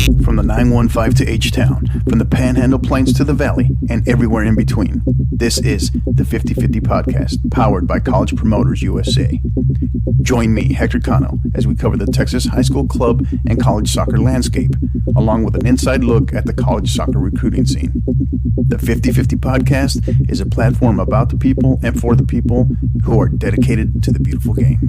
From the 915 to H-Town, from the Panhandle Plains to the Valley, and everywhere in between. This is the 50/50 Podcast, powered by College Promoters USA. Join me, Hector Cano, as we cover the Texas high school club and college soccer landscape, along with an inside look at the college soccer recruiting scene. The 50/50 Podcast is a platform about the people and for the people who are dedicated to the beautiful game.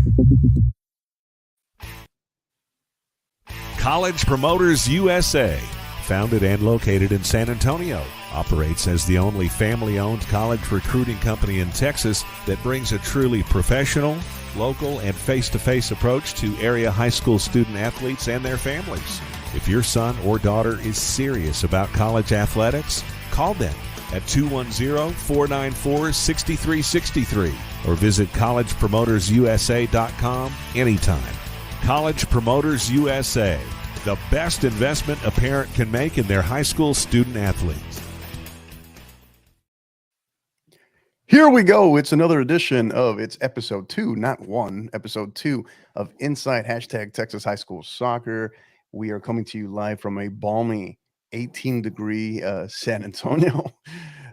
College Promoters USA, founded and located in San Antonio, operates as the only family-owned college recruiting company in Texas that brings a truly professional, local, and face-to-face approach to area high school student athletes and their families. If your son or daughter is serious about college athletics, call them at 210-494-6363 or visit collegepromotersusa.com anytime. College Promoters USA, the best investment a parent can make in their high school student athletes. Here we go. It's another edition of episode 2, not 1, episode 2 of Inside Texas High School Soccer. We are coming to you live from a balmy 18-degree San Antonio.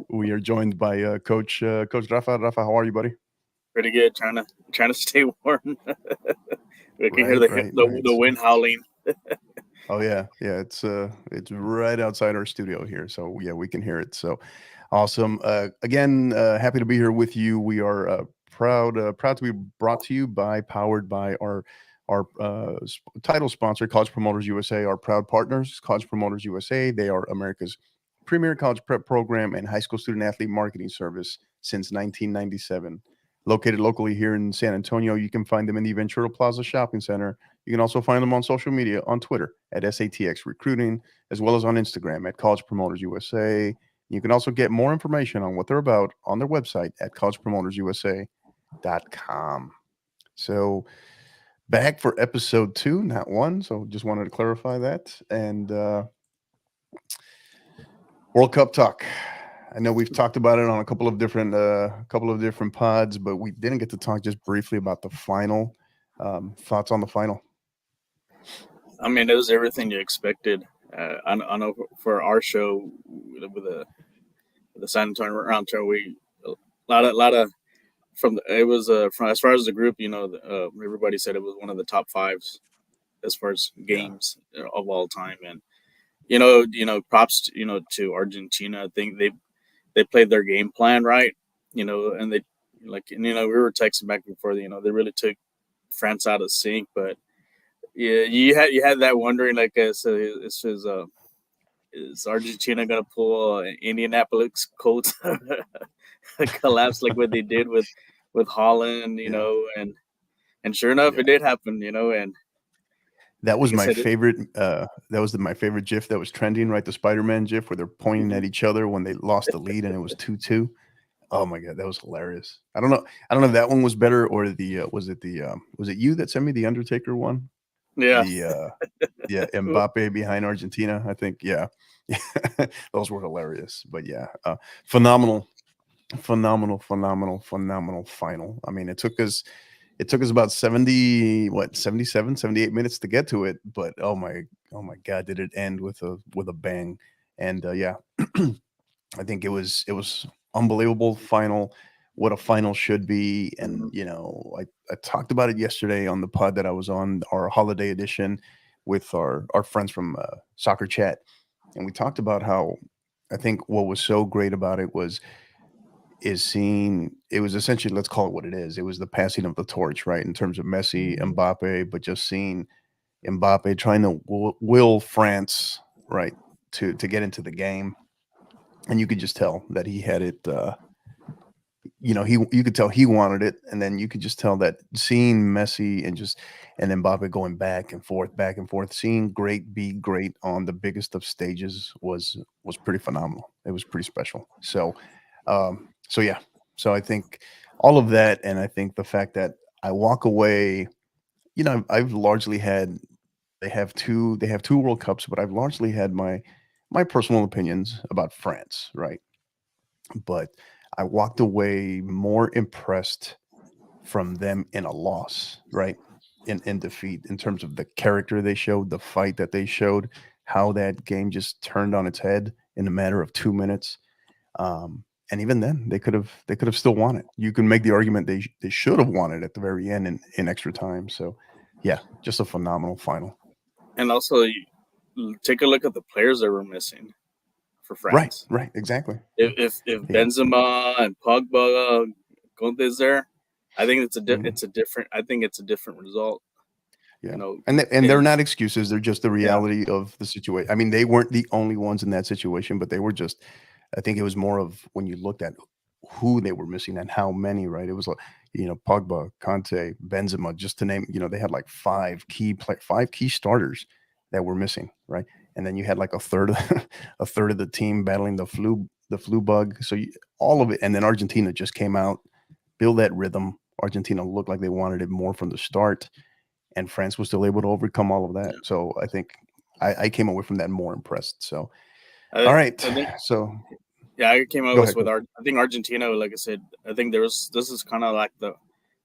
We are joined by Coach Rafa. Rafa, how are you, buddy? Pretty good. Trying to stay warm. We can hear the wind howling. Oh yeah, it's right outside our studio here, so yeah, we can hear it. So awesome. Again, happy to be here with you. We are proud to be brought to you powered by our title sponsor, College Promoters USA. Our proud partners, College Promoters USA. They are America's premier college prep program and high school student athlete marketing service since 1997. Located locally here in San Antonio, you can find them in the Ventura Plaza Shopping Center. You can also find them on social media on Twitter at SATX Recruiting, as well as on Instagram at College Promoters USA. You can also get more information on what they're about on their website at collegepromotersusa.com. So back for episode 2, not 1. So just wanted to clarify that. And World Cup talk. I know we've talked about it on a couple of different pods, but we didn't get to talk just briefly about the final. Thoughts on the final? I mean, it was everything you expected. I know for our show with the San Antonio round show, we a lot of from as far as the group, everybody said it was one of the top 5s as far as games of all time, and props to Argentina. I think they played their game plan right, and they we were texting back and forth. They really took France out of sync, but yeah, you had that wondering, like, is Argentina gonna pull Indianapolis Colts collapse like what they did with Holland, and sure enough, it did happen, and that was my favorite. That was my favorite GIF that was trending, right? The Spider-Man GIF where they're pointing at each other when they lost the lead and it was 2-2. Oh my God, that was hilarious. I don't know if that one was better or was it you that sent me the Undertaker one? Yeah. Mbappe behind Argentina, I think. Yeah. Those were hilarious. But yeah, phenomenal final. I mean, it took us about 77, 78 minutes to get to it, but oh my God, did it end with a bang. And I think it was unbelievable final, what a final should be. And I talked about it yesterday on the pod that I was on, our holiday edition with our friends from Soccer Chat, and we talked about how I think what was so great about it was seeing, it was essentially, let's call it what it is. It was the passing of the torch, right? In terms of Messi, Mbappe, but just seeing Mbappe trying to will France, right, to get into the game. And you could just tell that he had it, you could tell he wanted it. And then you could just tell that seeing Messi and Mbappe going back and forth, seeing great be great on the biggest of stages was pretty phenomenal. It was pretty special. So yeah. So I think all of that, and I think the fact that I walk away, I've largely had, they have two World Cups, but I've largely had my personal opinions about France, right? But I walked away more impressed from them in a loss, right? In defeat, in terms of the character they showed, the fight that they showed, how that game just turned on its head in a matter of 2 minutes. And even then, they could have still won it. You can make the argument they should have won it at the very end in extra time. So, yeah, just a phenomenal final. And also, take a look at the players that were missing for France. Right, exactly. If Benzema and Pogba, Conte's there, I think it's a different. I think it's a different result. Yeah, You know, and they're not excuses. They're just the reality of the situation. I mean, they weren't the only ones in that situation, but they were just. I think it was more of when you looked at who they were missing and how many. Right, it was like Pogba, Conte, Benzema, just to name. They had like five key starters that were missing. Right, and then you had like a third of the team battling the flu bug. So all of it, and then Argentina just came out, build that rhythm. Argentina looked like they wanted it more from the start. And France was still able to overcome all of that. Yeah. So I think I came away from that more impressed. So, all right. I came away with I think Argentina, like I said, I think this is kind of like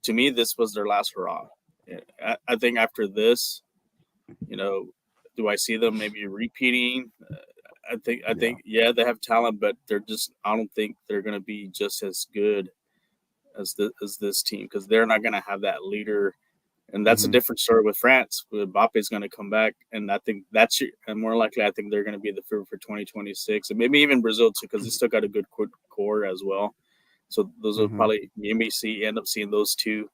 to me, this was their last hurrah. I think after this, do I see them maybe repeating? I think they have talent, but I don't think they're going to be just as good as this team, because they're not going to have that leader. And that's a different story with France. Mbappe is going to come back, and I think and more likely, I think they're going to be the favorite for 2026, and maybe even Brazil too, because they still got a good core as well. So those will probably end up seeing those two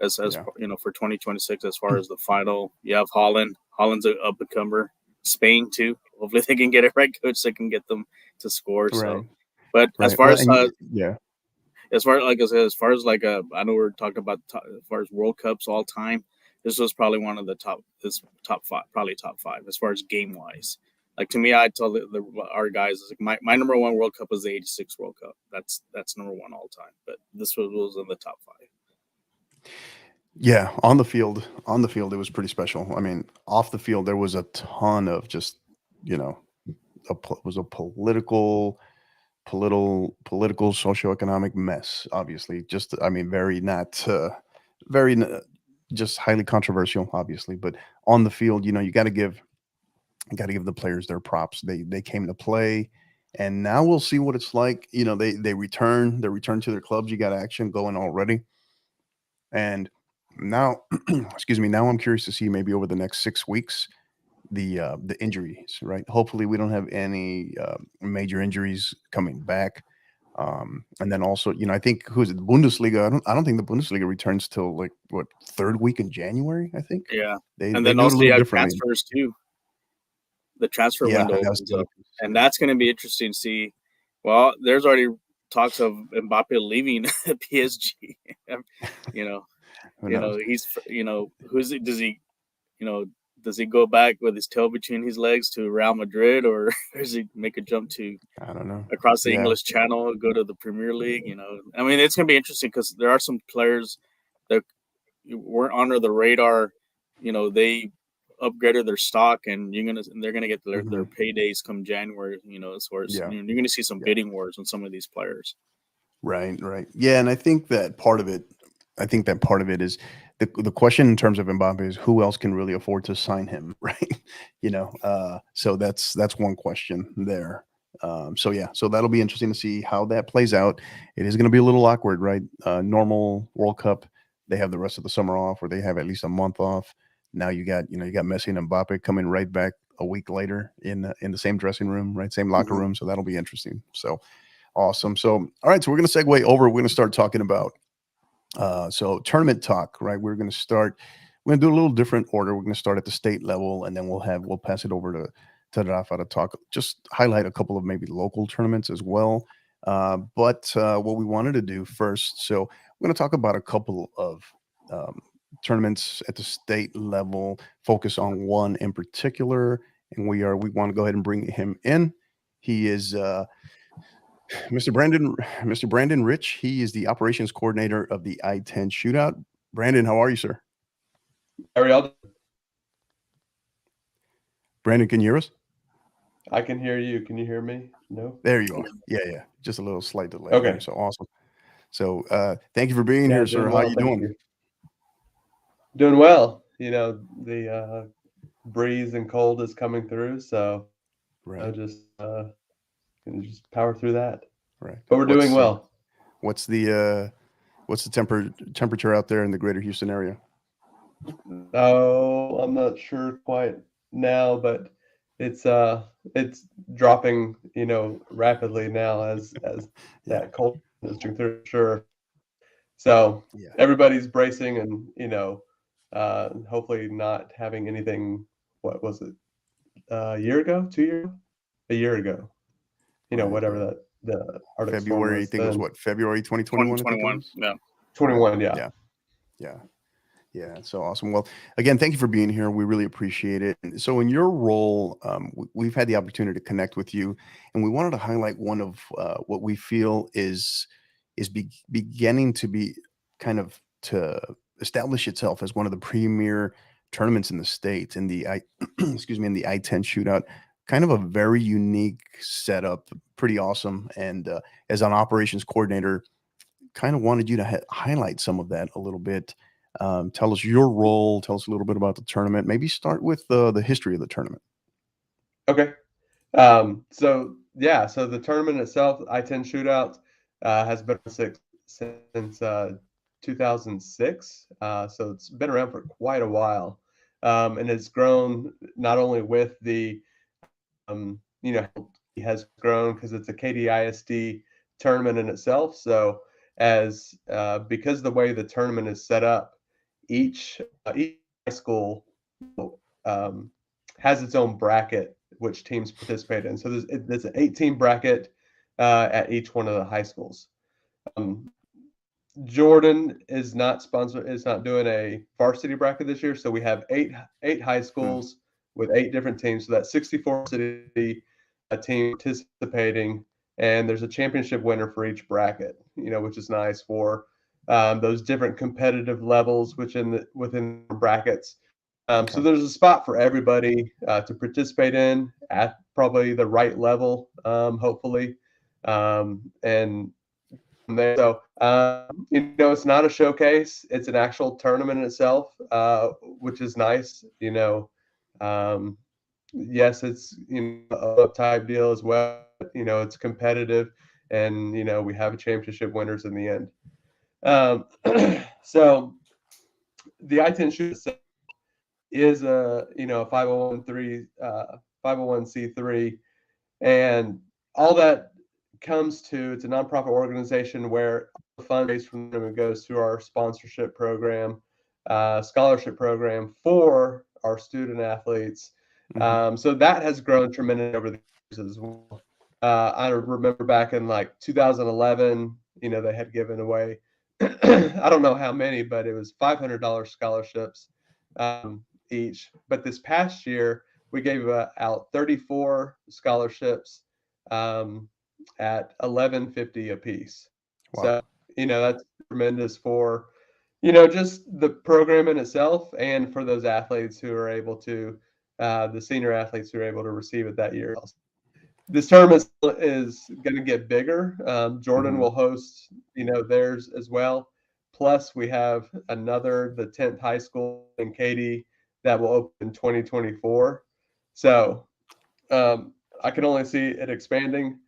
as for 2026 as far as the final. You have Holland. Holland's an up and comer. Spain too. Hopefully they can get it right, coach. They can get them to score. Right. So, but as far as as far like I said, as far as I know we're talking about as far as World Cups all time, this was probably one of the top five, probably top five as far as game wise. Like, to me, I tell our guys, like, my number one World Cup was the '86 World Cup. That's number one all time. But this was in the top five. Yeah, on the field, it was pretty special. I mean, off the field, there was a ton of just was a political socioeconomic mess, obviously. Just, I mean, just highly controversial, obviously. But on the field, you got to give the players their props. They came to play, and now we'll see what it's like. They return to their clubs. You got action going already, and now, excuse me. Now I'm curious to see maybe over the next 6 weeks the injuries. Right. Hopefully we don't have any major injuries coming back. And then also, I think the Bundesliga. I don't think the Bundesliga returns till third week in January. I think. Yeah, and then also you have transfers too. The transfer window opens up, and that's going to be interesting to see. Well, there's already talks of Mbappe leaving PSG. He's does he go back with his tail between his legs to Real Madrid, or does he make a jump to, I don't know, across the English Channel, go to the Premier League? I mean, it's going to be interesting because there are some players that weren't under the radar. They upgraded their stock, and they're gonna get their paydays come January. As far as you're going to see some bidding wars on some of these players. Right. Yeah, and I think that part of it is the question in terms of Mbappe is who else can really afford to sign him, right? So that's one question there. So that'll be interesting to see how that plays out. It is going to be a little awkward, right? Normal World Cup, they have the rest of the summer off, or they have at least a month off. Now you got Messi and Mbappe coming right back a week later in the same dressing room, right? Same locker room. So that'll be interesting. So awesome. So all right, so we're going to segue over. We're going to start talking about so tournament talk, right? We're going to do a little different order. We're going to start at the state level, and then we'll pass it over to Rafa to talk, just highlight a couple of maybe local tournaments as well. But what we wanted to do first, so we're going to talk about a couple of tournaments at the state level, focus on one in particular, and we want to go ahead and bring him in. He is Mr. Brandon Rich. He is the operations coordinator of the I-10 Shootout. Brandon, how are you, sir? How are y'all? Brandon, can you hear us? I can hear you. Can you hear me? No? There you are. Yeah. Just a little slight delay. Okay. There. So awesome. So thank you for being here, sir. How are you doing? Doing well. The breeze and cold is coming through. So I Right. just can just power through that. Right. But we're doing well. What's the temperature out there in the greater Houston area? Oh, I'm not sure quite now, but it's dropping, rapidly now as Yeah. that cold is coming through, sure. So Yeah. everybody's bracing and, hopefully not having anything, what was it, a year ago, 2 years, a year ago, Right. whatever that the Arctic storm February, I was think it was then. what, February 2021, I think it 2021. was. Yeah. 21, yeah. Yeah. Yeah. Yeah. So awesome. Well, again, thank you for being here. We really appreciate it. And so in your role, we've had the opportunity to connect with you, and we wanted to highlight one of what we feel is beginning to be kind of to establish itself as one of the premier tournaments in the state in the excuse me, in the I-10 shootout. Kind of a very unique setup, pretty awesome. And as an operations coordinator, kind of wanted you to highlight some of that a little bit. Tell us your role. Tell us a little bit about the tournament. Maybe start with the history of the tournament. Okay. So the tournament itself, I-10 shootout, has been since 2006. So it's been around for quite a while, and it's grown not only with the, it has grown because it's a KDISD tournament in itself. So as because the way the tournament is set up, each high school um, has its own bracket which teams participate in. So there's an 8-team bracket at each one of the high schools. Jordan is not doing a varsity bracket this year, so we have eight high schools with 8 different teams. So that's 64 city team participating, and there's a championship winner for each bracket. Which is nice for those different competitive levels within the brackets. So there's a spot for everybody to participate in at probably the right level, hopefully. And there, so it's not a showcase; it's an actual tournament in itself, which is nice. Yes, it's a type deal as well. It's competitive, and we have a championship winners in the end. So the I-10 shoot is a 501c3, and all that comes to, it's a nonprofit organization where the fundraise from them goes to our sponsorship program, scholarship program for our student athletes. So that has grown tremendously over the years as well. I remember back in like 2011, they had given away I don't know how many, but it was $500 scholarships each. But this past year, we gave out 34 scholarships at $11.50 a piece. Wow. So that's tremendous for just the program in itself, and for those athletes who are able to the senior athletes who are able to receive it that year. This tournament is going to get bigger. Jordan will host theirs as well. Plus, we have the 10th high school in Katy that will open in 2024. So I can only see it expanding.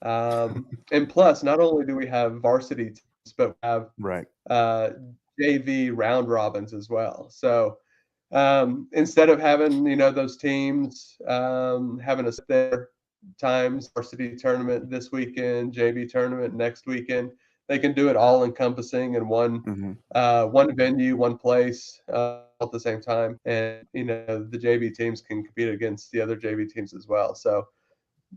And plus, not only do we have varsity teams, but we have JV round robins as well. So instead of having those teams having us there times, varsity tournament this weekend, JV tournament next weekend, they can do it all encompassing in one venue, one place at the same time. And the JV teams can compete against the other JV teams as well. So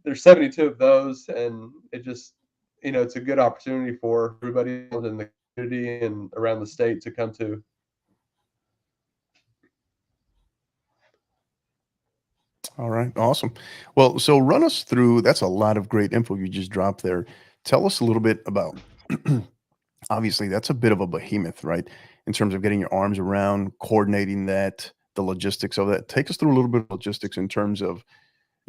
there's 72 of those, and it just it's a good opportunity for everybody in the community and around the state to come to. All right. Awesome. Well, so run us through, that's a lot of great info you just dropped there. Tell us a little bit about, obviously, that's a bit of a behemoth, right? In terms of getting your arms around, coordinating that, the logistics of that. Take us through a little bit of logistics in terms of,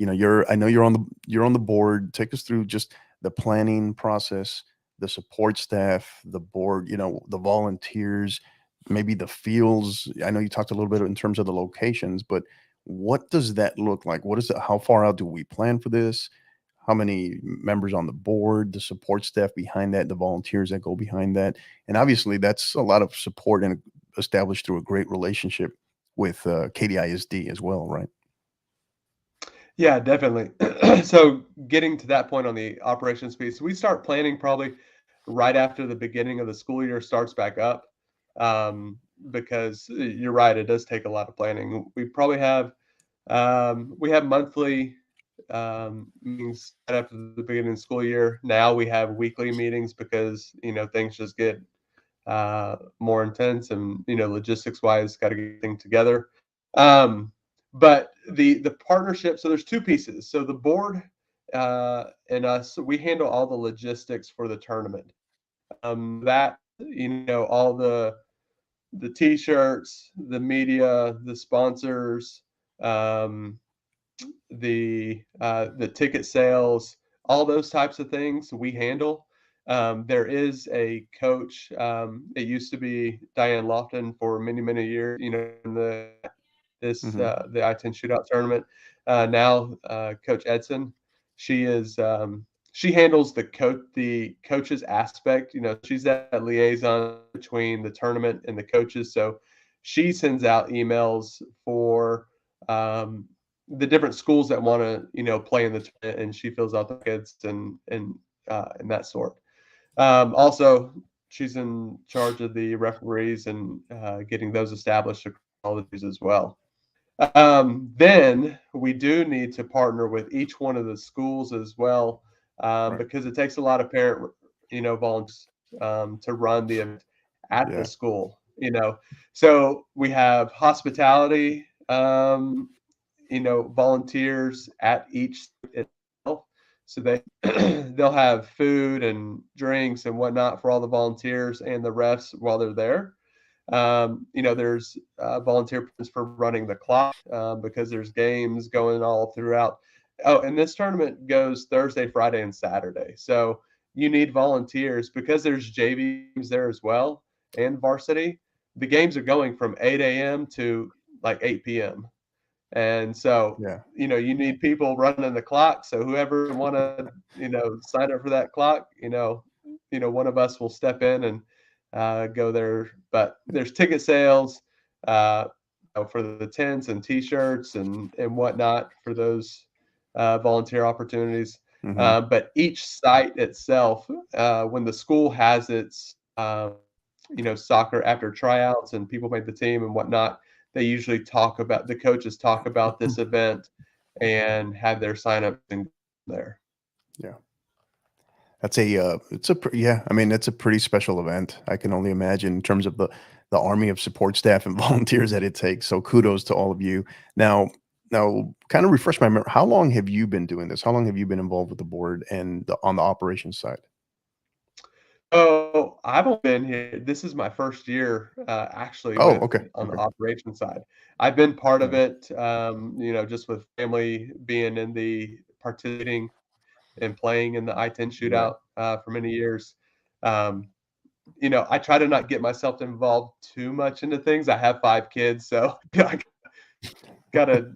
I know you're on the board. Take us through just the planning process, the support staff, the board, the volunteers, maybe the fields. I know you talked a little bit in terms of the locations, but What does that look like? What is it? How far out do we plan for this? How many members on the board, the support staff behind that, the volunteers that go behind that? And obviously, that's a lot of support and established through a great relationship with KDISD as well, right? Yeah, definitely. So getting to that point on the operations piece, we start planning probably right after the beginning of the school year starts back up. Because you're right, it does take a lot of planning. We have monthly meetings right after the beginning of the school year. Now we have weekly meetings because things just get more intense, and logistics wise, got to get things together. Um, but the partnership. So there's two pieces. So the board and us, we handle all the logistics for the tournament. That all the t-shirts, the media, the sponsors, um, the ticket sales, all those types of things we handle. There is a coach. It used to be Diane Lofton for many, many years. In Hmm. the I-10 shootout tournament. Now Coach Edson, she is she handles the coaches aspect. She's that liaison between the tournament and the coaches. So she sends out emails for the different schools that want to play in the tournament, and she fills out the kids and that sort. Also, she's in charge of the referees and getting those established across all the teams as well. Then we do need to partner with each one of the schools as well, Right. because it takes a lot of parent, volunteers to run the event at the Yeah. school. So we have hospitality, volunteers at each itself. So they'll have food and drinks and whatnot for all the volunteers and the refs while they're there. There's volunteer for running the clock because there's games going all throughout. Oh, and this tournament goes Thursday, Friday, and Saturday. So you need volunteers because there's JV games there as well and varsity. The games are going from 8 a.m. to like 8 p.m. And so, Yeah. you need people running the clock. So whoever want to, sign up for that clock, one of us will step in and go there. But there's ticket sales uh, for the tents and T-shirts and whatnot for those volunteer opportunities. Hmm. But each site itself, when the school has its, soccer after tryouts and people make the team and whatnot, they usually the coaches talk about this event and have their sign up there. Yeah. Yeah, I mean, that's a pretty special event. I can only imagine in terms of the army of support staff and volunteers that it takes. So kudos to all of you. Now, kind of refresh my memory. How long have you been doing this? How long have you been involved with the board and on the operations side? Oh, I've only been here. This is my first year, actually, Oh, okay, on the okay, operation side. I've been part of yeah, it, just with family being in the participating and playing in the I-10 yeah. shootout for many years. Um, I try to not get myself involved too much into things. I have 5 kids, so I gotta,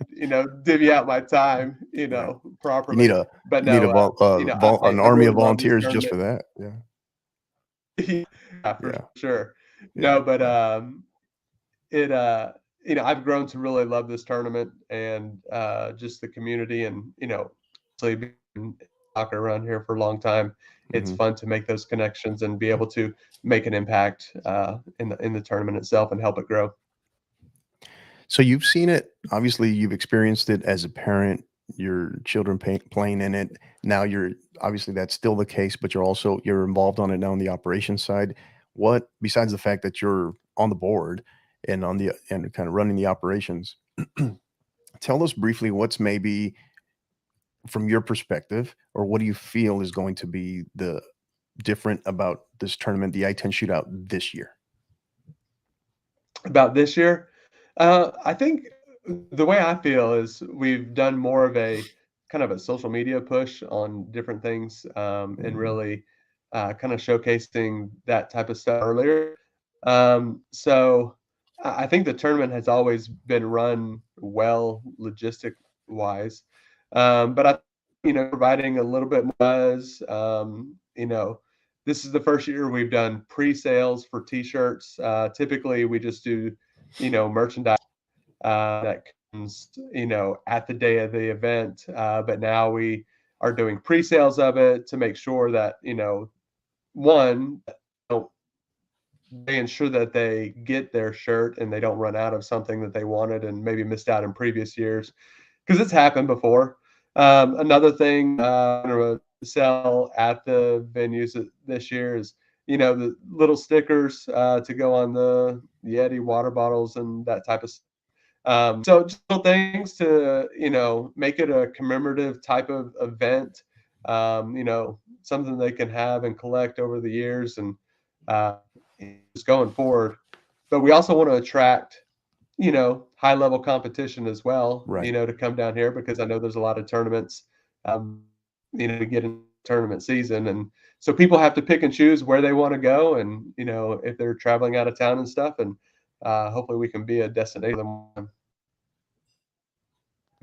divvy out my time, Yeah. You need properly. a But you need no, a an I army really of love this volunteers just tournament. for that. Yeah, Yeah, for yeah, sure. yeah, No, but yeah. it I've grown to really love this tournament and just the community and actually been soccer around here for a long time. It's Hmm. fun to make those connections and be able to make an impact in the tournament itself and help it grow. So you've seen it. Obviously, you've experienced it as a parent. Your children playing in it. Now you're obviously that's still the case, but you're involved on it now on the operations side. What besides the fact that you're on the board and kind of running the operations, tell us briefly what's maybe from your perspective, or what do you feel is going to be the different about this tournament, the I-10 shootout this year? About this year, I think the way I feel is we've done more of a kind of a social media push on different things, and Mhm. really kind of showcasing that type of stuff earlier. So I think the tournament has always been run well, logistic wise. But I, providing a little bit more buzz, this is the first year we've done pre-sales for t-shirts. Typically we just do, merchandise that comes, at the day of the event. But now we are doing pre-sales of it to make sure that, one, they ensure that they get their shirt and they don't run out of something that they wanted and maybe missed out in previous years, because it's happened before. Another thing to sell at the venues this year is, the little stickers to go on the Yeti water bottles and that type of stuff. So just little things to, make it a commemorative type of event, something they can have and collect over the years and just going forward. But we also want to attract, high level competition as well, Right. to come down here, because I know there's a lot of tournaments, to get in tournament season. And so people have to pick and choose where they want to go. And, if they're traveling out of town and stuff, and hopefully we can be a destination.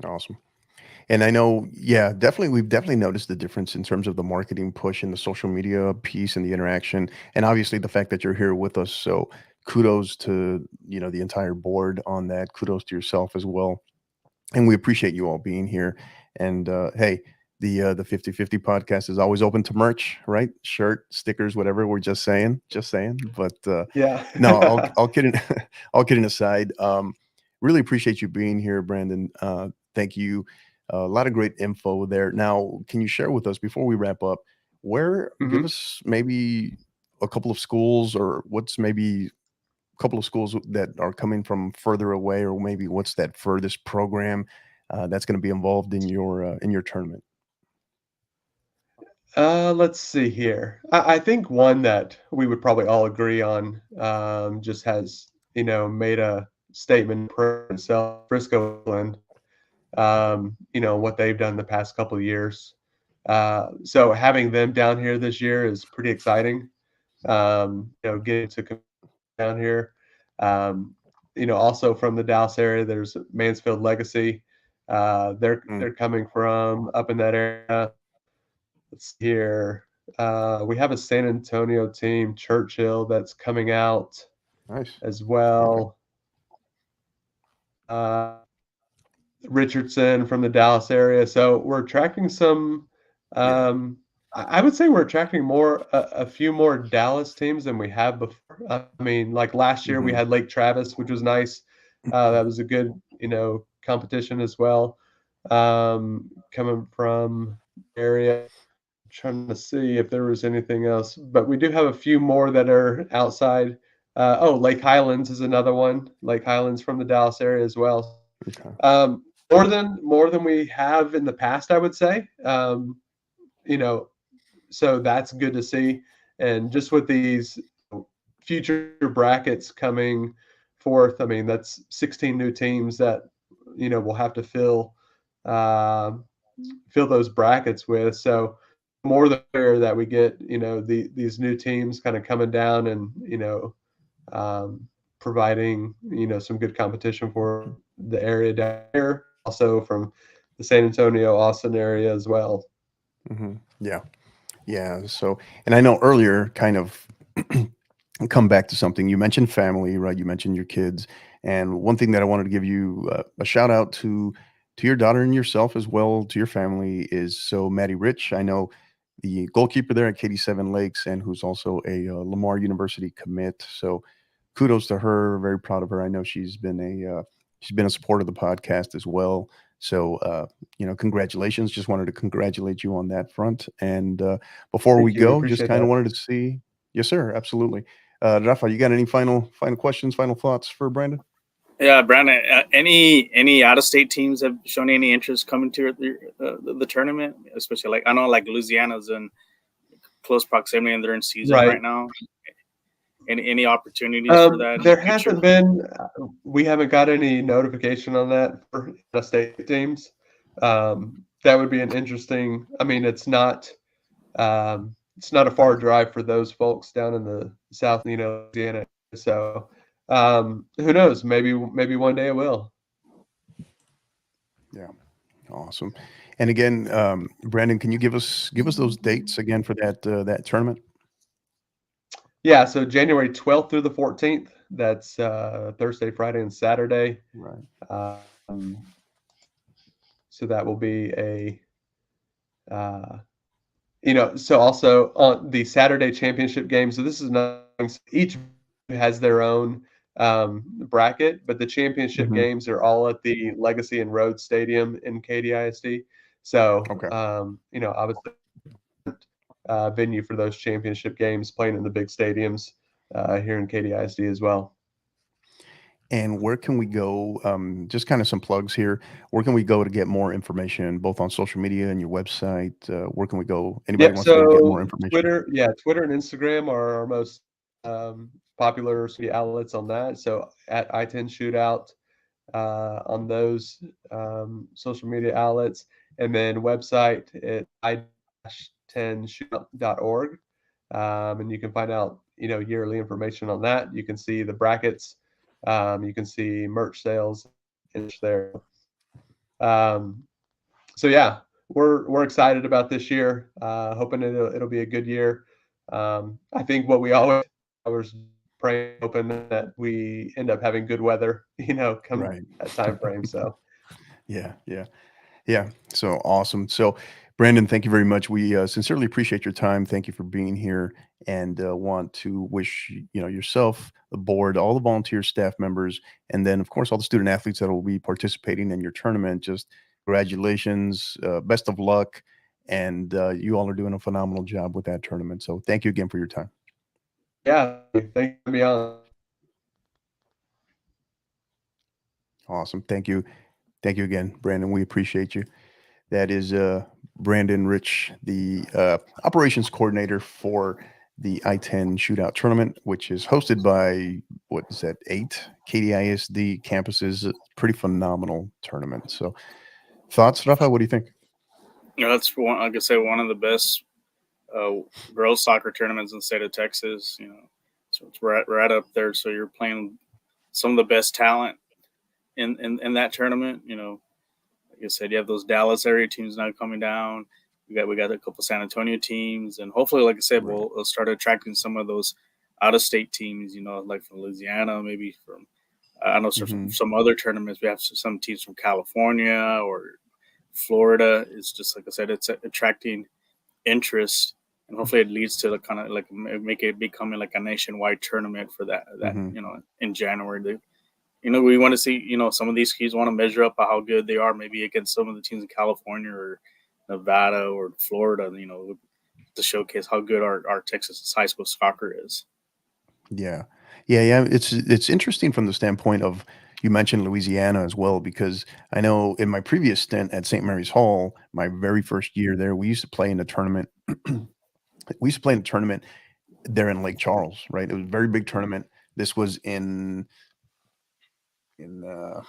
Awesome. And I know, yeah, definitely, we've definitely noticed the difference in terms of the marketing push and the social media piece and the interaction, and obviously the fact that you're here with us. So kudos to, the entire board on that. Kudos to yourself as well. And we appreciate you all being here. And hey, the 50/50 podcast is always open to merch, right? Shirt, stickers, whatever. We're just saying. But Yeah. no, I'll kidding, all kidding aside. Really appreciate you being here, Brandon. Thank you. A lot of great info there. Now, can you share with us before we wrap up, give us maybe a couple of schools, or what's maybe a couple of schools that are coming from further away, or maybe what's that furthest program that's going to be involved in your tournament? Let's see here. I think one that we would probably all agree on, just has, made a statement for itself, Frisco, England, what they've done the past couple of years. So having them down here this year is pretty exciting. Getting to come down here. Also from the Dallas area, there's Mansfield Legacy. They're coming from up in that area. Let's see here. We have a San Antonio team, Churchill, that's coming out Nice. as well. Richardson from the Dallas area. So we're attracting some. I would say we're attracting a few more Dallas teams than we have before. I mean, like last year we had Lake Travis, which was nice. That was a good, competition as well. Coming from area. Trying to see if there was anything else, but we do have a few more that are outside. Lake Highlands is another one. Lake Highlands from the Dallas area as well. Okay. More than we have in the past, I would say. So that's good to see. And just with these future brackets coming forth, I mean, that's 16 new teams that, we'll have to fill those brackets with. So more the better that we get, these new teams kind of coming down and, providing, some good competition for the area down here, also from the San Antonio, Austin area as well. Yeah. So, and I know earlier, kind of come back to something you mentioned, family, right? You mentioned your kids, and one thing that I wanted to give you a shout out to your daughter and yourself as well, to your family, is so Maddie Rich. I know the goalkeeper there at Katy Seven Lakes, and who's also a Lamar University commit. So kudos to her. Very proud of her. I know she's been a supporter of the podcast as well. So congratulations. Just wanted to congratulate you on that front. And before we go, just kind of wanted to see. Yes, sir. Absolutely. Rafa, you got any final questions, final thoughts for Brandon? Yeah, Brandon. Any out-of-state teams have shown any interest coming to the tournament? Especially, like, I know, like, Louisiana's in close proximity and they're in season right now. Any opportunities for that? There hasn't been. We haven't got any notification on that for out-of-state teams. That would be an interesting. I mean, it's not a far drive for those folks down in the South, Louisiana. So Who knows? Maybe one day it will. Yeah, awesome. And again, Brandon, can you give us those dates again for that tournament? Yeah, so January 12th through the 14th. That's Thursday, Friday, and Saturday. Right. Um, so that will be uh, so also on the Saturday championship game. So this is nothing. Each has their own bracket, but the championship Mhm. games are all at the Legacy and Rhodes Stadium in KDISD. So, Okay. obviously, venue for those championship games, playing in the big stadiums here in KDISD as well. And where can we go? Just kind of some plugs here. Where can we go to get more information, both on social media and your website? Where can we go? Anybody Yep. wants to get more So information? Twitter and Instagram are our most popular media outlets on that. So at I-10 Shootout on those social media outlets, and then website at i-10shootout.org. And you can find out, yearly information on that. You can see the brackets. You can see merch sales there. Um, so yeah, we're excited about this year. Hoping it'll be a good year. I think what we always pray hoping that we end up having good weather, come Right. that time frame. So Yeah. Yeah. Yeah. So awesome. So, Brandon, thank you very much. We sincerely appreciate your time. Thank you for being here, and want to wish yourself, the board, all the volunteer staff members, and then of course all the student athletes that will be participating in your tournament. Just congratulations, best of luck, and you all are doing a phenomenal job with that tournament. So, thank you again for your time. yeah, thank you for being on. Awesome. Thank you again, Brandon. We appreciate you. That is Brandon Rich, the operations coordinator for the I-10 Shootout Tournament, which is hosted by, what is that, 8 KDISD campuses. A pretty phenomenal tournament. So, thoughts, Rafa? What do you think? That's one, like I said, one of the best uh, girls soccer tournaments in the state of Texas. So it's right up there. So you're playing some of the best talent in that tournament. Like I said, you have those Dallas area teams now coming down. We got a couple San Antonio teams, and hopefully, like I said, Right. we'll start attracting some of those out of state teams. Like from Louisiana, maybe from I know Hmm. some other tournaments. We have some teams from California or Florida. It's just like I said, it's attracting interest, and hopefully it leads to kind of like make it becoming like a nationwide tournament for that Hmm. in January. We want to see, some of these kids want to measure up how good they are, maybe against some of the teams in California or Nevada or Florida, to showcase how good our Texas high school soccer is. Yeah. Yeah, yeah. It's interesting from the standpoint of, you mentioned Louisiana as well, because I know in my previous stint at St. Mary's Hall, my very first year there, we used to play in a tournament. We used to play in a tournament there in Lake Charles, right? It was a very big tournament. This was in uh,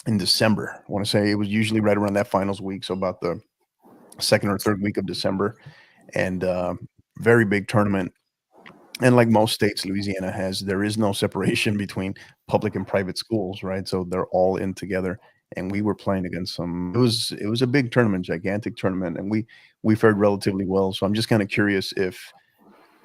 in December. I want to say it was usually right around that finals week, so about the second or third week of December, and very big tournament. And like most states, Louisiana has, there is no separation between public and private schools, right? So they're all in together. And we were playing against some. It was a big tournament, gigantic tournament, and we fared relatively well. So I'm just kind of curious if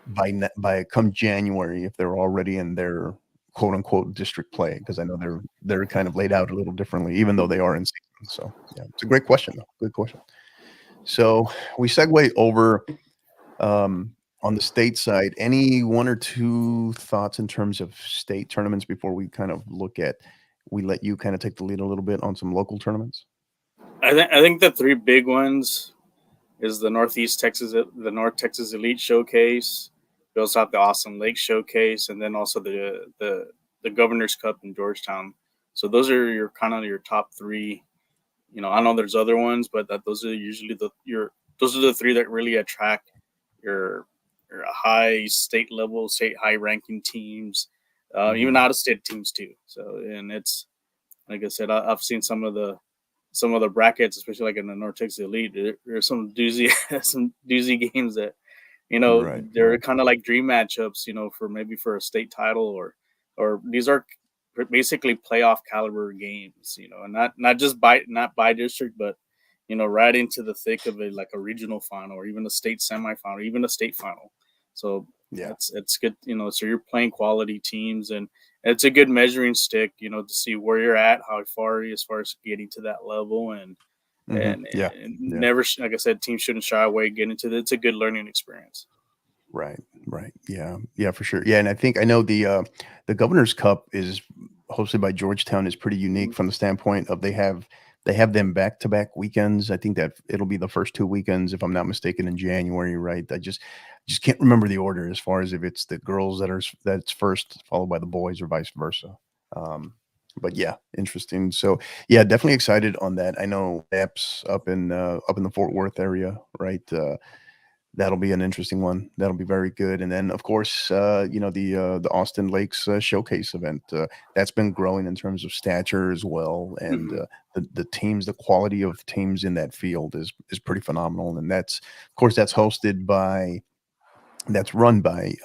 by come January, if they're already in their quote unquote district play, because I know they're kind of laid out a little differently, even though they are in season. So yeah, it's a great question though. Good question. So we segue over um, on the state side. Any one or two thoughts in terms of state tournaments before we kind of we let you kind of take the lead a little bit on some local tournaments? I think the three big ones is the North Texas Elite Showcase. We also have the Awesome Lake Showcase, and then also the Governor's Cup in Georgetown. So those are your top three. I know there's other ones, but those are usually those are the three that really attract your high state high ranking teams, even Mhm. out of state teams too. So, and it's like I said, I've seen some of the brackets, especially like in the North Texas Elite. There's some doozy some doozy games that Right, they're kind of like dream matchups. For maybe for a state title or these are basically playoff caliber games, and not just by district, but right into the thick of it, like a regional final or even a state semifinal, or even a state final. So Yeah. it's good, so you're playing quality teams, and it's a good measuring stick, to see where you're at, how far are you as far as getting to that level, and Yeah. never, like I said, teams shouldn't shy away getting to it. It's a good learning experience. Right. Yeah, for sure. Yeah, and I know the Governor's Cup is hosted by Georgetown is pretty unique from the standpoint of they have them back-to-back weekends. I think that it'll be the first 2 weekends, if I'm not mistaken, in January, right? I just can't remember the order as far as if it's the girls that's first, followed by the boys, or vice versa. But yeah, interesting. So yeah, definitely excited on that. I know Epps up in the Fort Worth area, right? That'll be an interesting one. That'll be very good. And then, of course, the Austin Lakes Showcase event that's been growing in terms of stature as well, and the teams, the quality of teams in that field is pretty phenomenal. And that's run by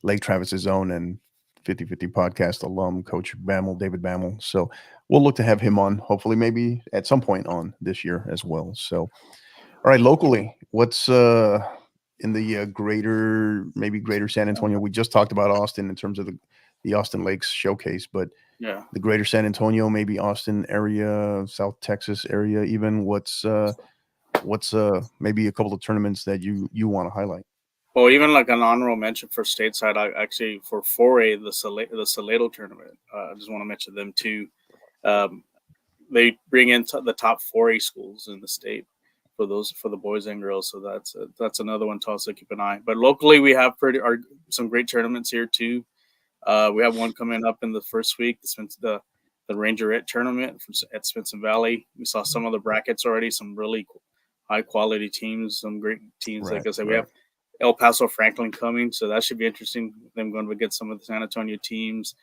Lake Travis's own and 50/50 podcast alum, Coach David Bammel. So we'll look to have him on, hopefully, maybe at some point on this year as well. So, all right, locally, what's in the greater San Antonio? We just talked about Austin in terms of the Austin Lakes Showcase, but Yeah. the greater San Antonio, maybe Austin area, South Texas area, even what's maybe a couple of tournaments that you want to highlight? Well, even like an honorable mention for stateside, I actually for 4A, the Salado tournament. I just want to mention them too. They bring in the top 4A schools in the state for the boys and girls. So that's another one to also keep an eye. But locally, we have some great tournaments here too. We have one coming up in the first week. The Rangerette tournament at Spencer Valley. We saw some of the brackets already. Some really high quality teams. Some great teams. Like I said, we have El Paso Franklin coming, so that should be interesting. Them going against some of the San Antonio teams.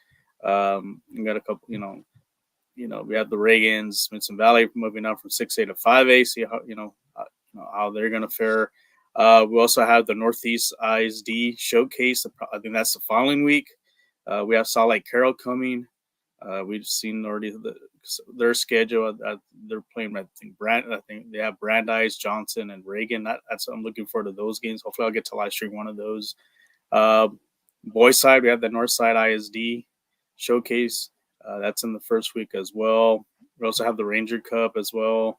We got a couple. We have the Reagans, Spencer Valley moving up from 6A to 5A. See how they're going to fare. We also have the Northeast ISD Showcase. I think that's the following week. We have Salt Lake Carroll coming. We've seen already their schedule. They're playing. I think they have Brandeis, Johnson, and Reagan. I'm looking forward to those games. Hopefully, I'll get to live stream one of those. Boys side, we have the Northside ISD Showcase. That's in the first week as well. We also have the Ranger Cup as well.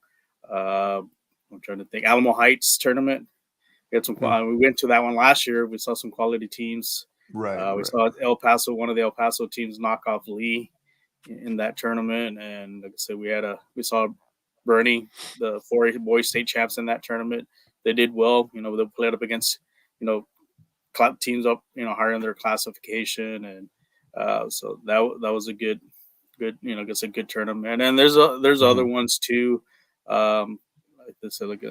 I'm trying to think. Alamo Heights tournament. We went to that one last year. We saw some quality teams. We saw one of the El Paso teams knock off Lee in that tournament, and like I said, we saw Bernie, the 4A boys state champs in that tournament. They did well. They played up against teams up higher in their classification, and so that was a good good tournament. And there's other ones too, like this, like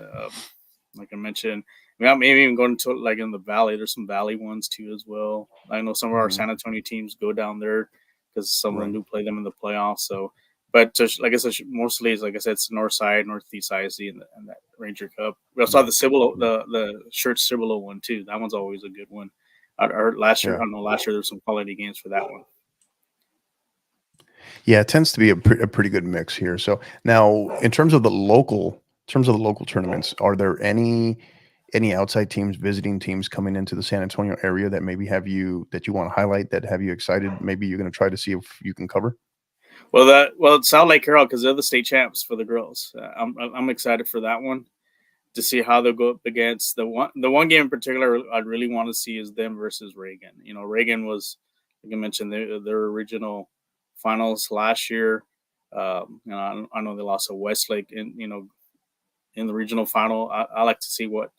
I mentioned. Maybe even going to like in the valley. There's some valley ones too as well. I know some of our San Antonio teams go down there because some of them do play them in the playoffs. So, but like I said, mostly like I said, it's North Side, Northeast ISD, and that Ranger Cup. We also have the Cibolo, the Church Cibolo one too. That one's always a good one. I heard last year. I don't know. Last year there was some quality games for that one. Yeah, it tends to be a pretty good mix here. So now, in terms of the local tournaments, are there any outside teams, visiting teams coming into the San Antonio area that maybe that you want to highlight, that have you excited? Maybe you're going to try to see if you can cover. Well, it's Salt Lake Carroll because they're the state champs for the girls. I'm excited for that one to see how they'll go up against the one game in particular. I'd really want to see is them versus Reagan. Reagan was, like I mentioned, their original finals last year. I know they lost to Westlake in the regional final. I like to see what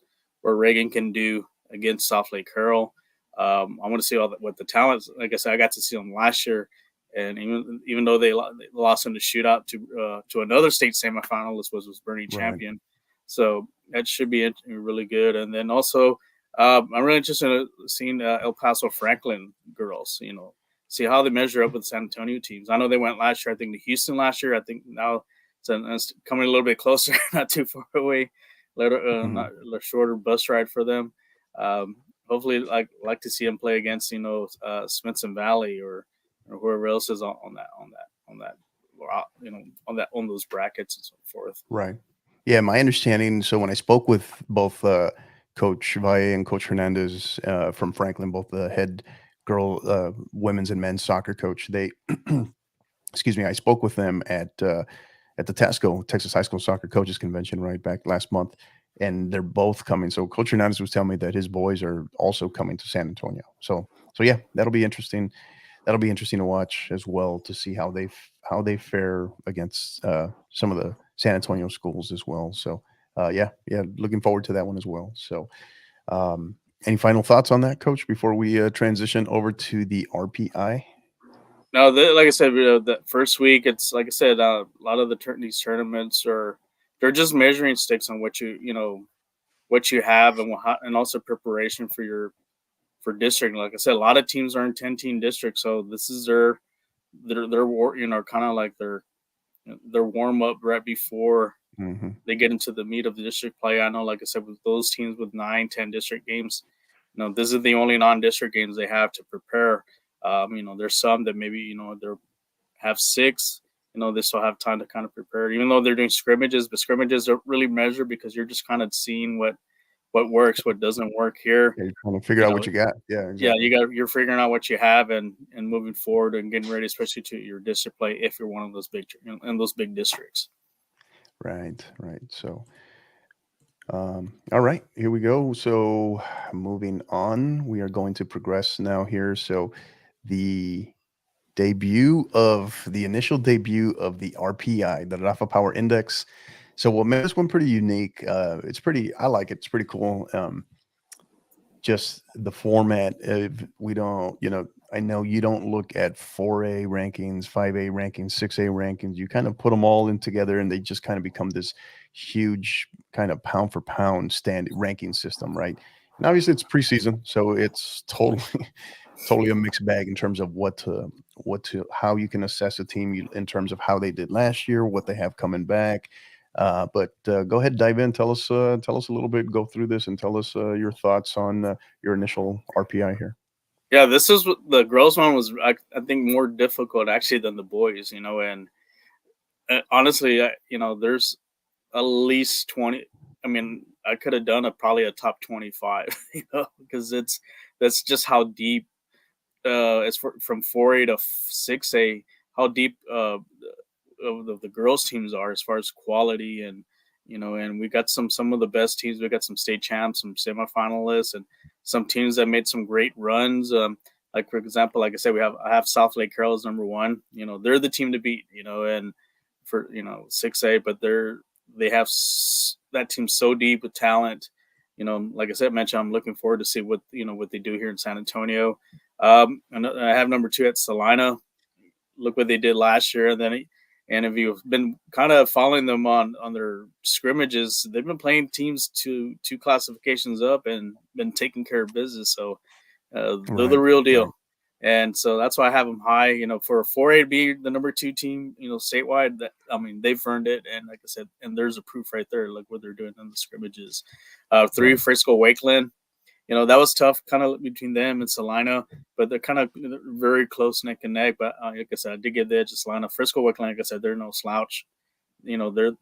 Reagan can do against South Lake Carroll. I want to see what the talents. Like I said, I got to see them last year, and even though they lost in the shootout to another state semifinalist, was Bernie champion. So that should be really good. And then also, I'm really interested in seeing El Paso Franklin girls. See how they measure up with San Antonio teams. I know they went last year. I think to Houston last year. I think now it's coming a little bit closer, not too far away. Not a shorter bus ride for them. Hopefully, like to see them play against Spencer Valley or or whoever else is on that, on those brackets and so forth. Right. Yeah, my understanding. So when I spoke with both Coach Valle and Coach Hernandez from Franklin, both the head women's and men's soccer coach, they, excuse me, I spoke with them at the TASCO, Texas High School Soccer Coaches Convention, right back last month, and they're both coming. So Coach Hernandez was telling me that his boys are also coming to San Antonio. So yeah, that'll be interesting. That'll be interesting to watch as well, to see how they fare against some of the San Antonio schools as well. So yeah, looking forward to that one as well. So any final thoughts on that, Coach, before we transition over to the RPI? No, like I said, the first week, it's like I said, a lot of these tournaments they're just measuring sticks on what what you have, and also preparation for district. Like I said, a lot of teams are in 10-team districts, so this is their kind of like their warm up right before they get into the meat of the district play. I know, like I said, with those teams with 9-10 district games, this is the only non-district games they have to prepare. There's some that maybe they have 6. They still have time to kind of prepare, even though they're doing scrimmages. But scrimmages don't really measure, because you're just kind of seeing what works, what doesn't work here. Yeah, you're trying to figure out what you got. Yeah, exactly. Yeah, you're figuring out what you have and moving forward and getting ready, especially to your district play if you're one of those big districts. Right. So, all right, here we go. So moving on, we are going to progress now here. So the initial debut of the RPI, the Rafa Power Index. So what made this one pretty unique, I like it. It's pretty cool. Just the format of, I know you don't look at 4A rankings, 5A rankings, 6A rankings. You kind of put them all in together, and they just kind of become this huge kind of pound for pound ranking system, right? And obviously it's preseason, so it's totally a mixed bag in terms of how you can assess a team in terms of how they did last year, what they have coming back. But go ahead, dive in. Tell us a little bit. Go through this and tell us your thoughts on your initial RPI here. Yeah, this is the girls one was, I think, more difficult actually than the boys. And honestly, there's at least 20. I mean, I could have done probably a top 25. Because that's just how deep. It's from 4A to 6A, how deep of the girls teams are as far as quality, and we got some of the best teams. We got some state champs, some semifinalists, and some teams that made some great runs. Like, for example, like I said, I have South Lake Carroll as number 1. They're the team to beat. And for 6A, but they have that team so deep with talent. Like I said, I'm looking forward to see what they do here in San Antonio. And I have number 2 at Salina. Look what they did last year. And if you've been kind of following them on their scrimmages, they've been playing teams two classifications up and been taking care of business. So they're the real deal. Right. And so that's why I have them high. For a 4A to be the number 2 team, statewide, they've earned it. And like I said, and there's a proof right there. Look what they're doing in the scrimmages. 3, Frisco Wakeland. That was tough kind of between them and Salina, but they're kind of very close neck and neck. But like I said, I did get the edge of Salina. Frisco Wakeland, like I said, they're no slouch. They're,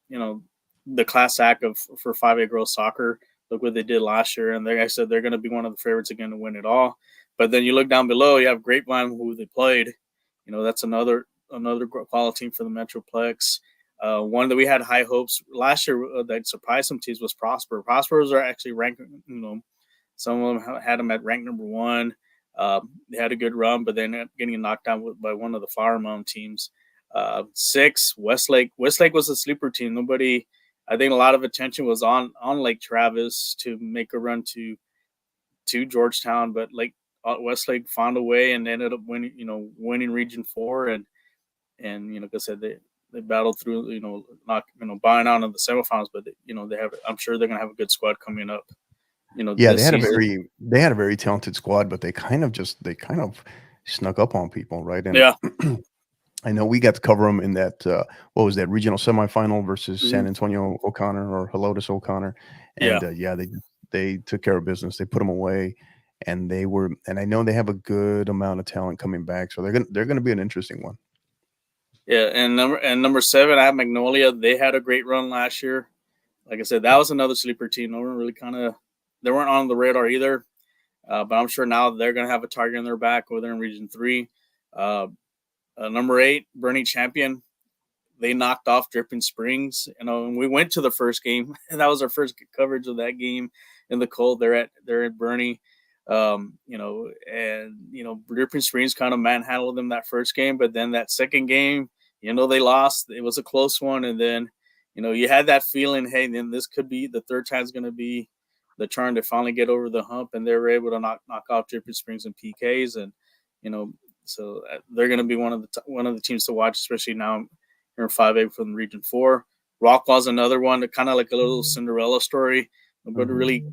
the class act for 5A girls soccer. Look what they did last year. And like I said, they're going to be one of the favorites again to win it all. But then you look down below, you have Grapevine, who they played. That's another quality team for the Metroplex. One that we had high hopes last year that surprised some teams was Prosper. Prosper's are actually ranked, some of them had them at rank number 1. They had a good run, but they ended up getting knocked out by one of the Flower Mound teams. 6, Westlake. Westlake was a sleeper team. I think a lot of attention was on Lake Travis to make a run to Georgetown, but Westlake found a way and ended up winning Region 4, and like I said, they battled through, buying out in the semifinals, but I'm sure they're gonna have a good squad coming up. Yeah, they had a very talented squad, but they kind of snuck up on people, right? And yeah. I know we got to cover them in that what was that, regional semifinal versus San Antonio O'Connor or Helotes O'Connor, and they took care of business. They put them away, and I know they have a good amount of talent coming back, so they're gonna be an interesting one. Yeah, and number 7, I have Magnolia. They had a great run last year. Like I said, that was another sleeper team. No one really they weren't on the radar either. But I'm sure now they're going to have a target in their back over there in Region 3. Number 8, Bernie Champion. They knocked off Dripping Springs. And we went to the first game, and that was our first coverage of that game in the cold. They're at Bernie. Dripping Springs kind of manhandled them that first game, but then that second game, they lost. It was a close one, and then, you had that feeling, hey, then this could be the third time's going to be the turn to finally get over the hump, and they were able to knock off Dripping Springs in PKs, and so they're going to be one of the teams to watch, especially now here in 5A from Region 4. Rockwall's another one, kind of like a little Cinderella story, but really,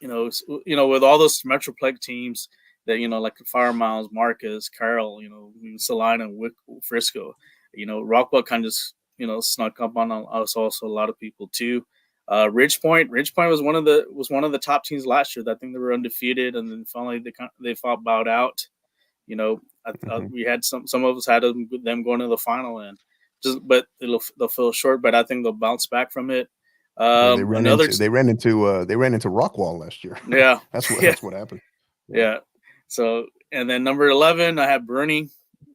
with all those Metroplex teams that, like Fire Miles, Marcus, Carroll, Salina, Frisco, Rockwall kind of just, snuck up on us, also a lot of people too. Ridge Point was one of the top teams last year. I think they were undefeated, and then finally they fought bowed out. We had some of us had them going to the final, and but they'll fall short. But I think they'll bounce back from it. They ran into Rockwall last year. Yeah, that's what happened. Yeah. So, and then number 11, I have Bernie,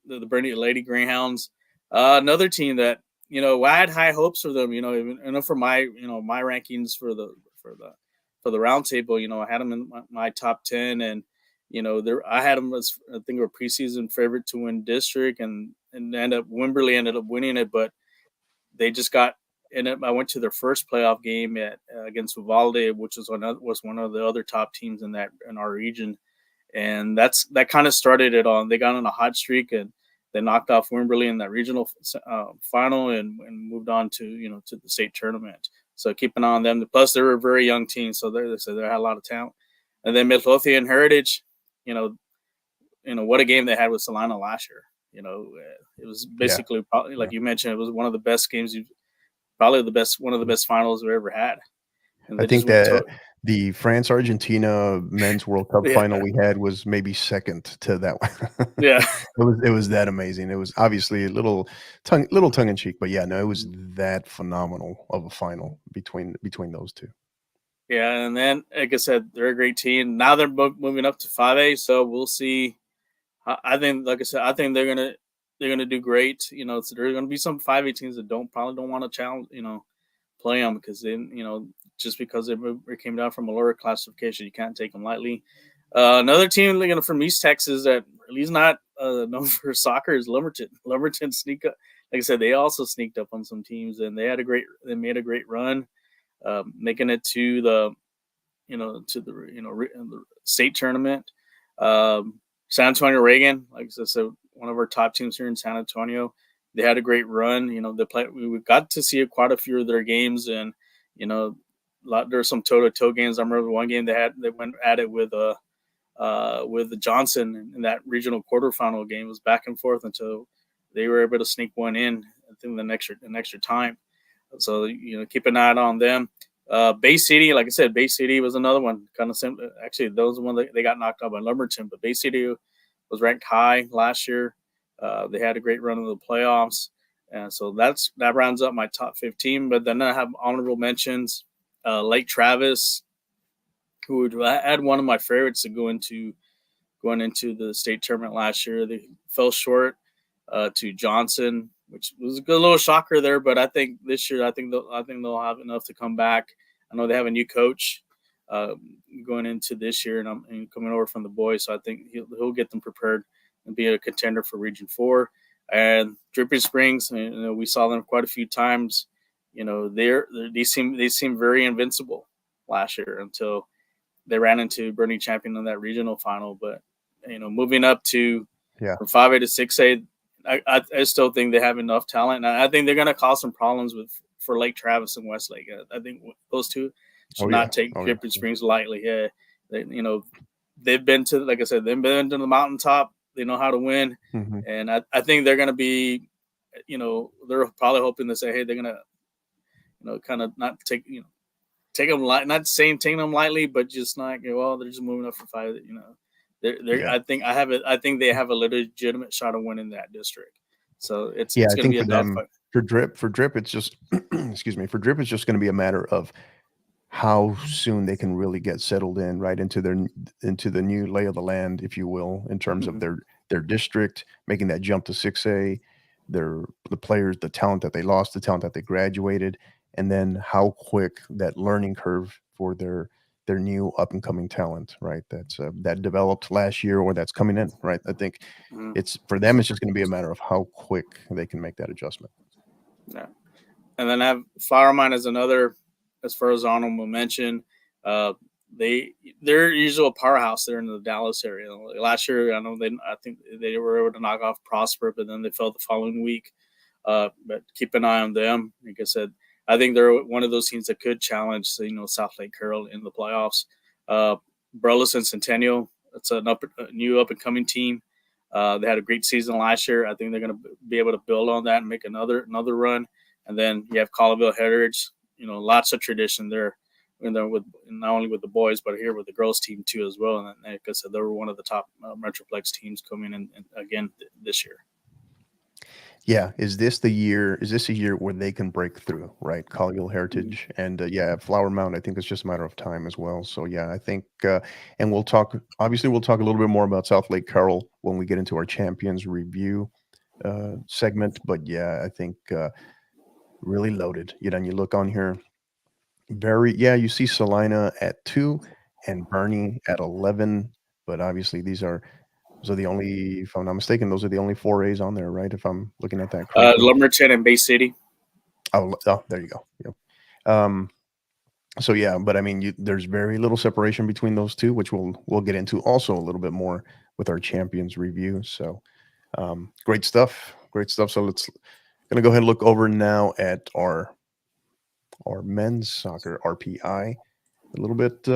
the Bernie Lady Greyhounds. Another team that, I had high hopes for them. Even for my rankings for the round table. I had them in my top 10, and I had them as, I think, a preseason favorite to win district, and Wimberley ended up winning it, but they just got. And I went to their first playoff game against Uvalde, which was one of the other top teams in our region, and that kind of started it all. They got on a hot streak, and they knocked off Wimberley in that regional final, and moved on to to the state tournament. So keep an eye on them. Plus, they were a very young team, so they had a lot of talent. And then Midlothian Heritage, what a game they had with Salina last year. It was basically probably, like you mentioned, it was one of the best games probably one of the best finals we've ever had. I think that the France-Argentina Men's World Cup final we had was maybe second to that one. Yeah. It was that amazing. It was obviously a little tongue in cheek, but yeah, no, it was that phenomenal of a final between those two. Yeah, and then, like I said, they're a great team. Now they're moving up to 5A, so we'll see. I think, like I said, I think they're gonna do great. So there are gonna be some 5A teams that probably don't want to challenge, play them, because then, just because they came down from a lower classification, you can't take them lightly. Another team, from East Texas that really is not known for soccer is Lumberton. Lumberton sneak up. Like I said, they also sneaked up on some teams, and they made a great run, making it to the state tournament. San Antonio Reagan, like I said, one of our top teams here in San Antonio. They had a great run. We got to see quite a few of their games, and there's some toe-to-toe games. I remember one game they went at it with Johnson in that regional quarterfinal game. It was back and forth until they were able to sneak one in, I think, an extra time. So keep an eye on them. Bay City, like I said, Bay City was another one, kind of similar. Actually, those are one that they got knocked out by Lumberton, but Bay City was ranked high last year. They had a great run in the playoffs, and so that rounds up my top 15. But then I have honorable mentions. Lake Travis, who I had one of my favorites to going into the state tournament last year. They fell short to Johnson, which was a good little shocker there. But I think this year, I think they'll have enough to come back. I know they have a new coach going into this year, and coming over from the boys, so I think he'll get them prepared and be a contender for Region 4. And Dripping Springs, we saw them quite a few times. They seem very invincible last year until they ran into Bernie Champion in that regional final. But moving up from 5A to 6A, I still think they have enough talent. And I think they're going to cause some problems for Lake Travis and Westlake. I think those two should not take Dripping Springs lightly. Yeah, they've been to, like I said, they've been to the mountaintop. They know how to win, and I think they're going to be, they're probably hoping to say, hey, they're going to, kind of not take, take them light. Not saying taking them lightly, but just like, well, they're just moving up for 5. You know, they're. Yeah. I think they have a legitimate shot of winning that district. So it's Yeah, I going to think be a for them, dogfight. for Drip, it's just excuse me, for Drip, it's just going to be a matter of how soon they can really get settled in right into the new lay of the land, if you will, in terms of Mhm. their district, making that jump to 6A, the players, the talent that they lost, the talent that they graduated, and then how quick that learning curve for their new up and coming talent, right? That's that developed last year or that's coming in, right? I think Mhm. it's for them. It's just going to be a matter of how quick they can make that adjustment. Yeah. And then I have Flower Mine as another, as far as honorable mention. Uh, they're usually a powerhouse there in the Dallas area. Last year, I think they were able to knock off Prosper, but then they fell the following week. But keep an eye on them. Like I said, I think they're one of those teams that could challenge, South Lake Carroll in the playoffs. Burleson Centennial, it's a new up and coming team. They had a great season last year. I think they're going to be able to build on that and make another run. And then you have Colville Heritage. Lots of tradition there. And they're with not only with the boys, but here with the girls team too as well. And like I said, they were one of the top Metroplex teams coming in again this year. Yeah, is this a year where they can break through, right? Collier Heritage and yeah, Flower Mound. I think it's just a matter of time as well. So yeah, I think and we'll talk a little bit more about South Lake Carroll when we get into our champions review segment. But yeah, I think really loaded. And you look on here, you see Salina at 2 and Bernie at 11, but obviously those are the only, if I'm not mistaken, those are the only 4As on there, right? If I'm looking at that correctly. Lumberton and Bay City. Oh, there you go. Yep. So yeah, but I mean, there's very little separation between those two, which we'll get into also a little bit more with our champions review. So great stuff. So let's gonna go ahead and look over now at our men's soccer RPI a little bit.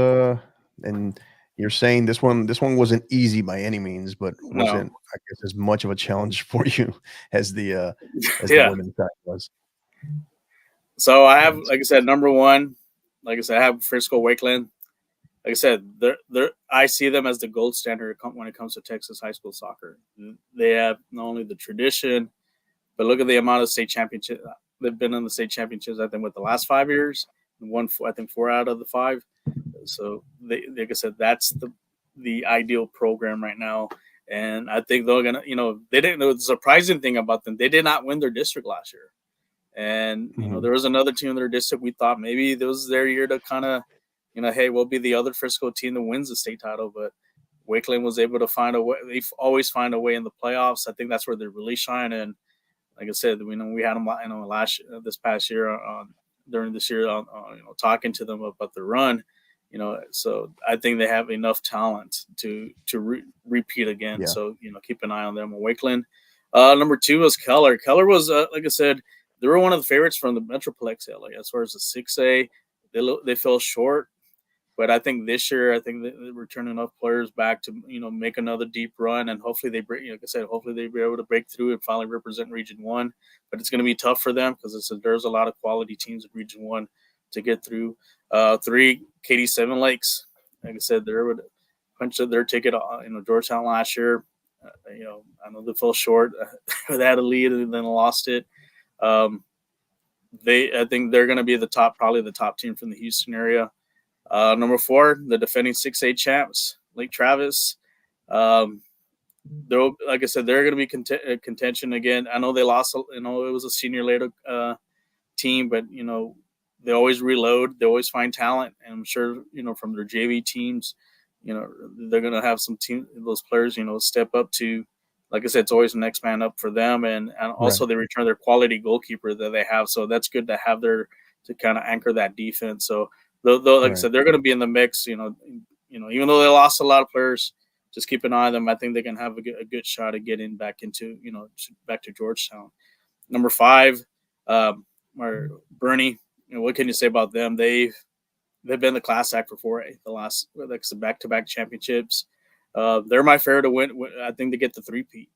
And you're saying this one wasn't easy by any means, but wasn't, I guess, as much of a challenge for you as the women's side was. So I have, like I said, number one, like I said, I have Frisco Wakeland. Like I said, I see them as the gold standard when it comes to Texas high school soccer. They have not only the tradition, but look at the amount of state championships. They've been in the state championships, I think, with the last 5 years, won, I think, 4 out of the 5. So like I said, that's the ideal program right now. And I think they're gonna, they didn't know the surprising thing about them. They did not win their district last year. And, there was another team in their district. We thought maybe this was their year to kind of, hey, we'll be the other Frisco team that wins the state title. But Wakeland was able to find a way. They always find a way in the playoffs. I think that's where they really shine. And like I said, we had them, this past year during this year, talking to them about the run. So I think they have enough talent to repeat again. Yeah. So, keep an eye on them. Wakeland. Number 2 was Keller. Keller was, like I said, they were one of the favorites from the Metroplex area. As far as the 6A, they fell short. But I think this year, they return enough players back to, make another deep run. And hopefully they break, like I said, hopefully they'll be able to break through and finally represent Region 1. But it's going to be tough for them because there's a lot of quality teams in Region 1 to get through. 3, Katy Seven Lakes. Like I said, they would punch their ticket, Georgetown last year. I know they fell short. They had a lead and then lost it. I think they're going to be probably the top team from the Houston area. Number 4, the defending 6A champs, Lake Travis. Like I said, they're going to be contention again. I know they lost. It was a senior later team, but they always reload. They always find talent, and I'm sure from their JV teams, they're going to have those players step up to. Like I said, it's always the next man up for them, and also They return their quality goalkeeper that they have, so that's good to have to kind of anchor that defense. So, like I said, they're going to be in the mix. Even though they lost a lot of players, just keep an eye on them. I think they can have a good shot at getting back into back to Georgetown. Number 5, Bernie. What can you say about them? They've been the class act for 4A, the last back-to-back championships. They're my favorite to win. I think they get the 3-peat.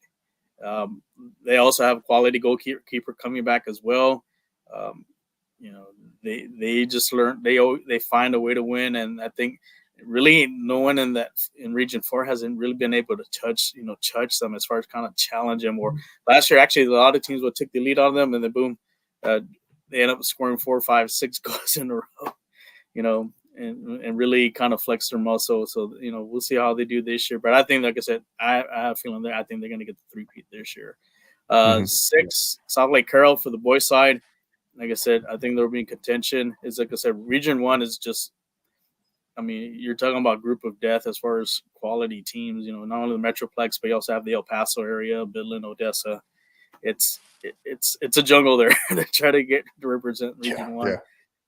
They also have a quality goalkeeper coming back as well. they just learn, they find a way to win. And I think really no one in Region 4 hasn't really been able to touch them as far as kind of challenge them. Or last year, actually, a lot of teams would take the lead on them, and then boom, they end up scoring 4, 5, 6 goals in a row, and really kind of flex their muscle. So, we'll see how they do this year. But I think, like I said, I have a feeling I think they're going to get the 3-peat this year. 6, South Lake Carroll for the boys side. Like I said, I think there'll be contention. Is like I said, Region 1 is just, I mean, you're talking about group of death as far as quality teams. Not only the Metroplex, but you also have the El Paso area, Midland, Odessa. It's a jungle there. They try to get to represent Region 1. Yeah.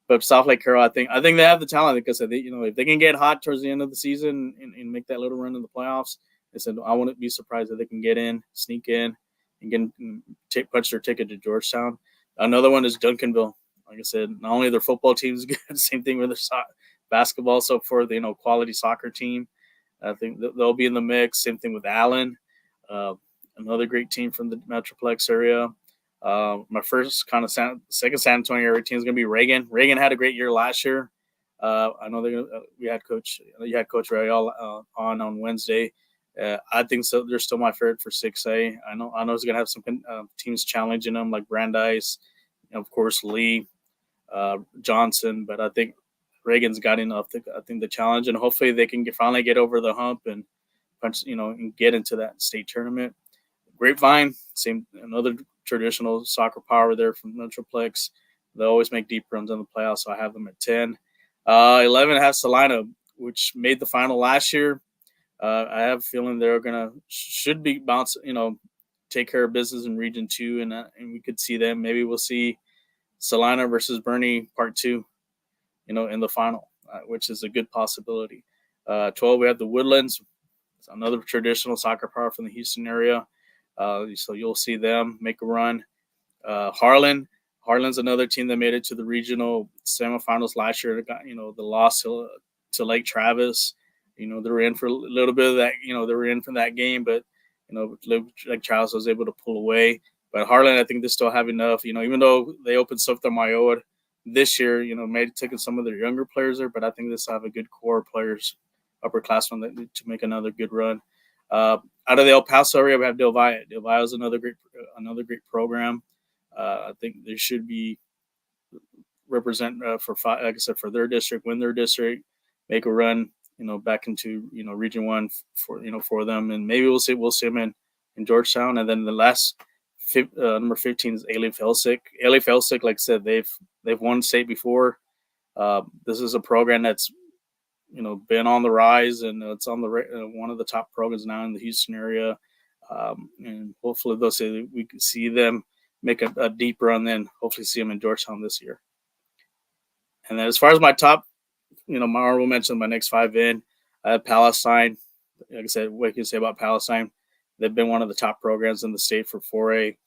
But South Lake Carroll, I think they have the talent. Because if they can get hot towards the end of the season and make that little run in the playoffs, I said I wouldn't be surprised if they can get in, sneak in, and punch their ticket to Georgetown. Another one is Duncanville. Like I said, not only their football team is good, same thing with their basketball. So for the quality soccer team, I think they'll be in the mix. Same thing with Allen, another great team from the Metroplex area. My first kind of second San Antonio area team is going to be Reagan. Reagan had a great year last year. I know you had Coach Rayal on Wednesday. I think so. They're still my favorite for 6A. I know it's going to have some teams challenging them like Brandeis, of course Lee, Johnson. But I think Reagan's got enough. I think the challenge, and hopefully they can finally get over the hump and punch, and get into that state tournament. Grapevine, another traditional soccer power there from Metroplex. They always make deep runs in the playoffs, so I have them at 10. 11, I have Salina, which made the final last year. I have a feeling they're should be bounce, take care of business in Region 2, and we could see them. Maybe we'll see Salina versus Bernie Part 2, in the final, which is a good possibility. 12, we have the Woodlands. It's another traditional soccer power from the Houston area. So you'll see them make a run. Harlan's another team that made it to the regional semifinals last year. Got, the loss to Lake Travis. They were in for a little bit of that. They were in for that game, but Lake Travis was able to pull away. But Harlan, I think they still have enough. Even though they opened Sotomayor this year, maybe taking some of their younger players there, but I think they still have a good core of players, upperclassmen, to make another good run. Out of the El Paso area, we have Del Valle. Del Valle is another great program. I think they should be represent for like I said, for their district, win their district, make a run, back into Region 1 for them, and maybe we'll see them in Georgetown. And then the last number 15 is Ailey Felsick. Ailey Felsick, like I said, they've won state before. This is a program that's been on the rise, and it's on the one of the top programs now in the Houston area. And hopefully we can see them make a deep run, then hopefully see them in Georgetown this year. And then as far as my top, my honorable mention, my next 5 in, I have Palestine. Like I said, what can you say about Palestine? They've been one of the top programs in the state for 4A.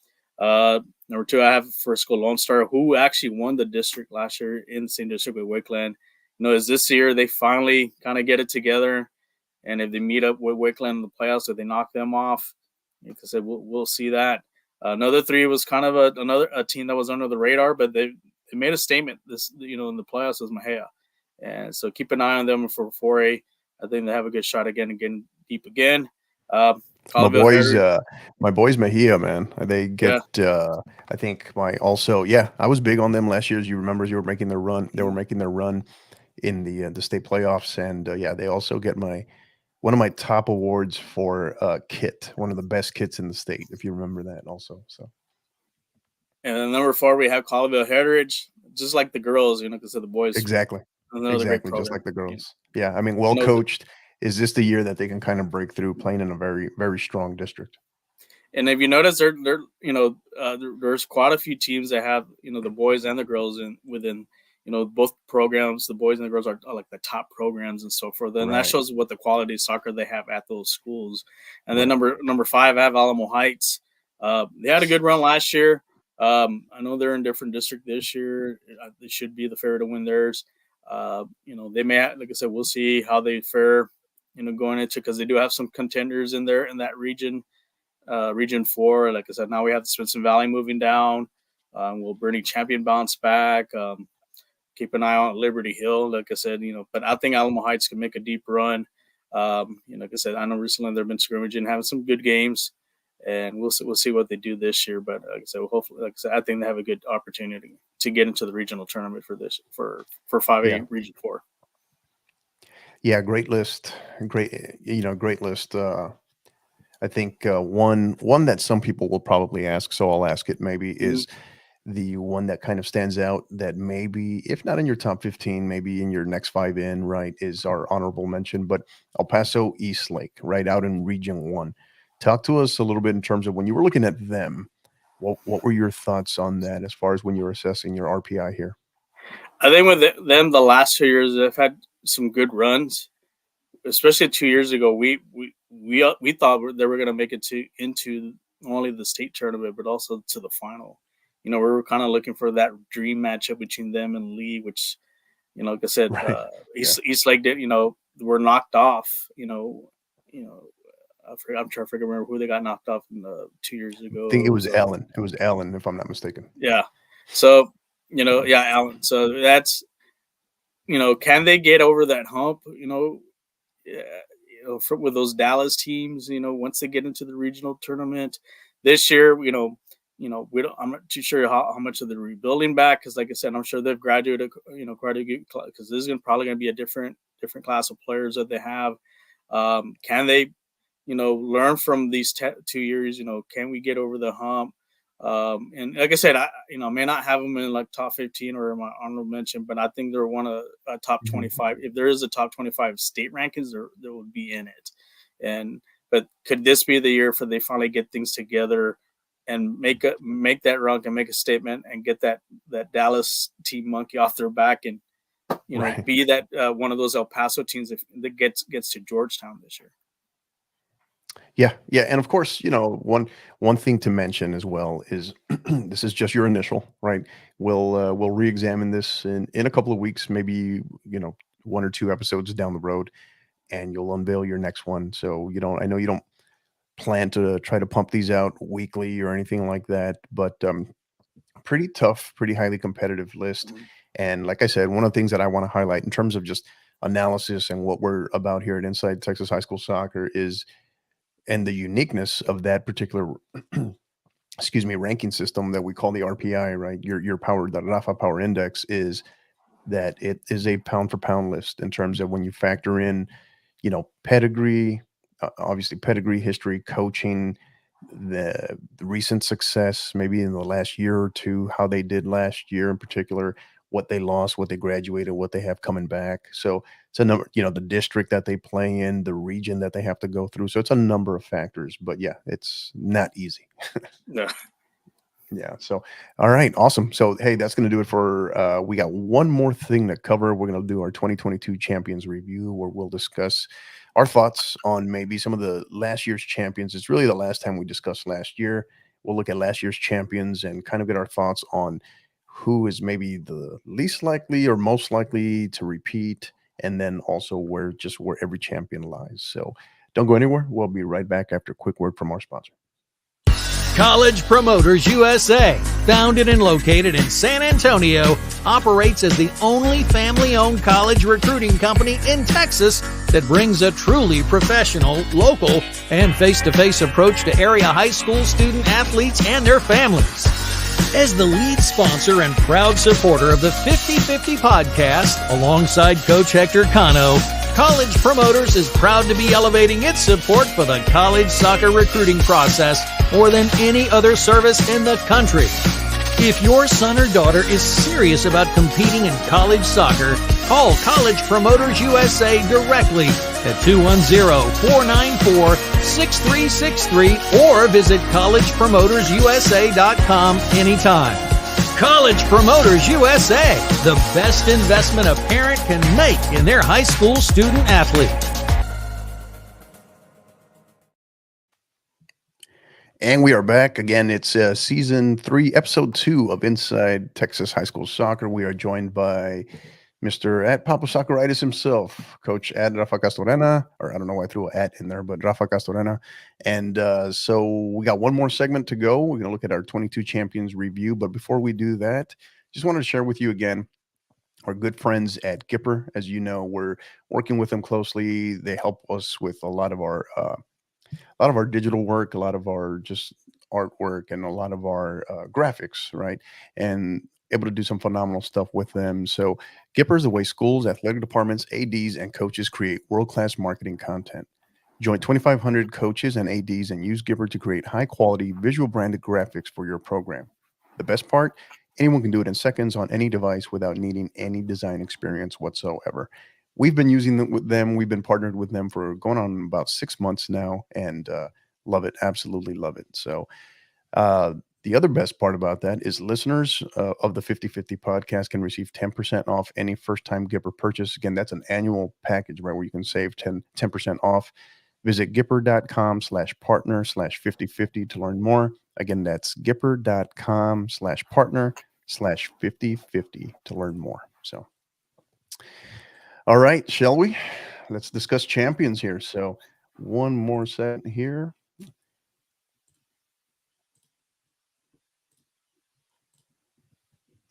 Number 2, I have Frisco Lone Star, who actually won the district last year in the same district with Wakeland. As this year they finally kind of get it together, and if they meet up with Wakeland in the playoffs, if they knock them off, like I said, we'll see that. Another 3 was kind of a team that was under the radar, but they made a statement in the playoffs was Mahia, and so keep an eye on them for 4A. I think they have a good shot again deep again. My boys Mahia, man. They get I think I was big on them last year. As you remember, you were making their run. They were making their run in the state playoffs, and they also get one of my top awards for kit, one of the best kits in the state, if you remember that also. So, and then number 4, we have Colville Heritage, just like the girls, because of the boys. Exactly, just like the girls. Yeah, I mean, well coached. Is this the year that they can kind of break through, playing in a very, very strong district? And if you notice, there's quite a few teams that have the boys and the girls within both programs. The boys and the girls are like the top programs and so forth. And that shows what the quality of soccer they have at those schools. And then number 5, I have Alamo Heights. They had a good run last year. I know they're in different district this year. They should be the favorite to win theirs. They may, like I said, we'll see how they fare. Going into, because they do have some contenders in there in that region, Region 4. Like I said, now we have the Smithson Valley moving down. Will Bernie Champion bounce back? Keep an eye on Liberty Hill, like I said, but I think Alamo Heights can make a deep run. Like I said, I know recently they've been scrimmaging, having some good games, and we'll see what they do this year. But like I said, hopefully, like I said, I think they have a good opportunity to get into the regional tournament for 5A Region 4. Yeah, great list. Great list. I think one that some people will probably ask, so I'll ask it maybe, is the one that kind of stands out that maybe, if not in your top 15, maybe in your next 5 in, right, is our honorable mention, but El Paso Eastlake, right, out in Region 1. Talk to us a little bit in terms of when you were looking at them, what were your thoughts on that as far as when you were assessing your RPI here? I think with them, the last 2 years, they've had some good runs, especially 2 years ago. We thought they were going to make it into not only the state tournament, but also to the final. We were kind of looking for that dream matchup between them and Lee, which, like I said, Right. Eastlake did, were knocked off, I'm trying to remember who they got knocked off 2 years ago. I think it was Allen. It was Allen, if I'm not mistaken. Yeah. So, Allen. So that's, can they get over that hump, with those Dallas teams, once they get into the regional tournament this year, we don't, I'm not too sure how much of the rebuilding back, because like I said, I'm sure they've graduated, because this is probably going to be a different class of players that they have. Can they, learn from these 2 years? Can we get over the hump? And like I said, I may not have them in like top 15 or my honorable mention, but I think they're one of top 25. If there is a top 25 state rankings, there would be in it. But could this be the year for they finally get things together and make that run and make a statement and get that Dallas team monkey off their back and Right. be that one of those El Paso teams that gets to Georgetown this year. Yeah, and of course, one thing to mention as well is this is just your initial, right? We'll re-examine this in a couple of weeks, maybe 1 or 2 episodes down the road, and you'll unveil your next one. So I know you don't plan to try to pump these out weekly or anything like that, but pretty tough, pretty highly competitive list. And like I said, one of the things that I want to highlight in terms of just analysis and what we're about here at Inside Texas High School Soccer is, and the uniqueness of that particular ranking system that we call the RPI, right? Your power, the Rafa Power Index, is that it is a pound for pound list in terms of when you factor in, pedigree, obviously pedigree, history, coaching, the recent success, maybe in the last year or two, how they did last year in particular, what they lost, what they graduated, what they have coming back. So it's a number, the district that they play in, the region that they have to go through. So it's a number of factors, but yeah, it's not easy. No. Yeah. So, all right. Awesome. So, hey, that's going to do it for, we got one more thing to cover. We're going to do our 2022 champions review, where we'll discuss our thoughts on maybe some of the last year's champions. It's really the last time we discussed last year. We'll look at last year's champions and kind of get our thoughts on who is maybe the least likely or most likely to repeat, and then also where every champion lies. So don't go anywhere. We'll be right back after a quick word from our sponsor. College Promoters USA, founded and located in San Antonio, operates as the only family-owned college recruiting company in Texas that brings a truly professional, local, and face-to-face approach to area high school student athletes and their families. As the lead sponsor and proud supporter of the 50/50 podcast, alongside Coach Hector Cano, College Promoters is proud to be elevating its support for the college soccer recruiting process more than any other service in the country. If your son or daughter is serious about competing in college soccer, call College Promoters USA directly at 210-494-6363 or visit collegepromotersusa.com anytime. College Promoters USA, the best investment a parent can make in their high school student athlete. And we are back again. It's season 3, episode 2 of Inside Texas High School Soccer. We are joined by Mr. at Papa Soccer himself, Coach at Rafa Castorena, or I don't know why I threw an at in there, but Rafa Castorena. And so we got one more segment to go. We're going to look at our 22 champions review. But before we do that, just wanted to share with you again our good friends at Gipper. As you know, we're working with them closely. They help us with a lot of our digital work, a lot of our just artwork, and a lot of our graphics, right? And able to do some phenomenal stuff with them. So Gipper is the way schools, athletic departments, ADs, and coaches create world-class marketing content. Join 2,500 coaches and ADs and use Gipper to create high-quality visual branded graphics for your program. The best part, anyone can do it in seconds on any device without needing any design experience whatsoever. We've been using them with them. We've been partnered with them for going on about 6 months now, and love it. Absolutely love it. So the other best part about that is listeners of the 50/50 podcast can receive 10% off any first-time Gipper purchase. Again, that's an annual package, right, where you can save 10% off. Visit gipper.com/partner/5050 to learn more. Again, that's gipper.com/partner/5050 to learn more. So, all right, shall we? Let's discuss champions here. So one more set here.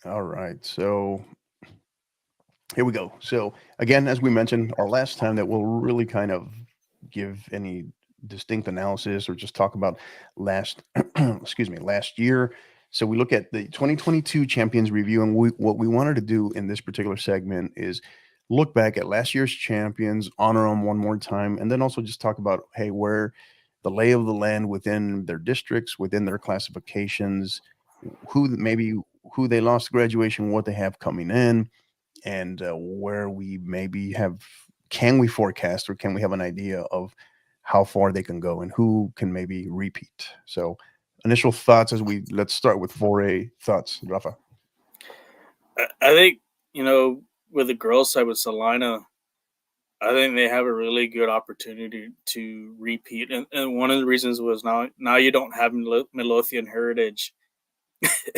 All right, so here we go. So again, as we mentioned our last time, that we'll really kind of give any distinct analysis or just talk about last year. So we look at the 2022 champions review, and what we wanted to do in this particular segment is look back at last year's champions, honor them one more time, and then also just talk about, hey, where the lay of the land within their districts, within their classifications, who they lost to graduation, what they have coming in, and where we maybe can we forecast or can we have an idea of how far they can go and who can maybe repeat. So initial thoughts let's start with 4A thoughts, Rafa. I think, with the girls side with Salina, I think they have a really good opportunity to repeat. And one of the reasons was now you don't have Midlothian heritage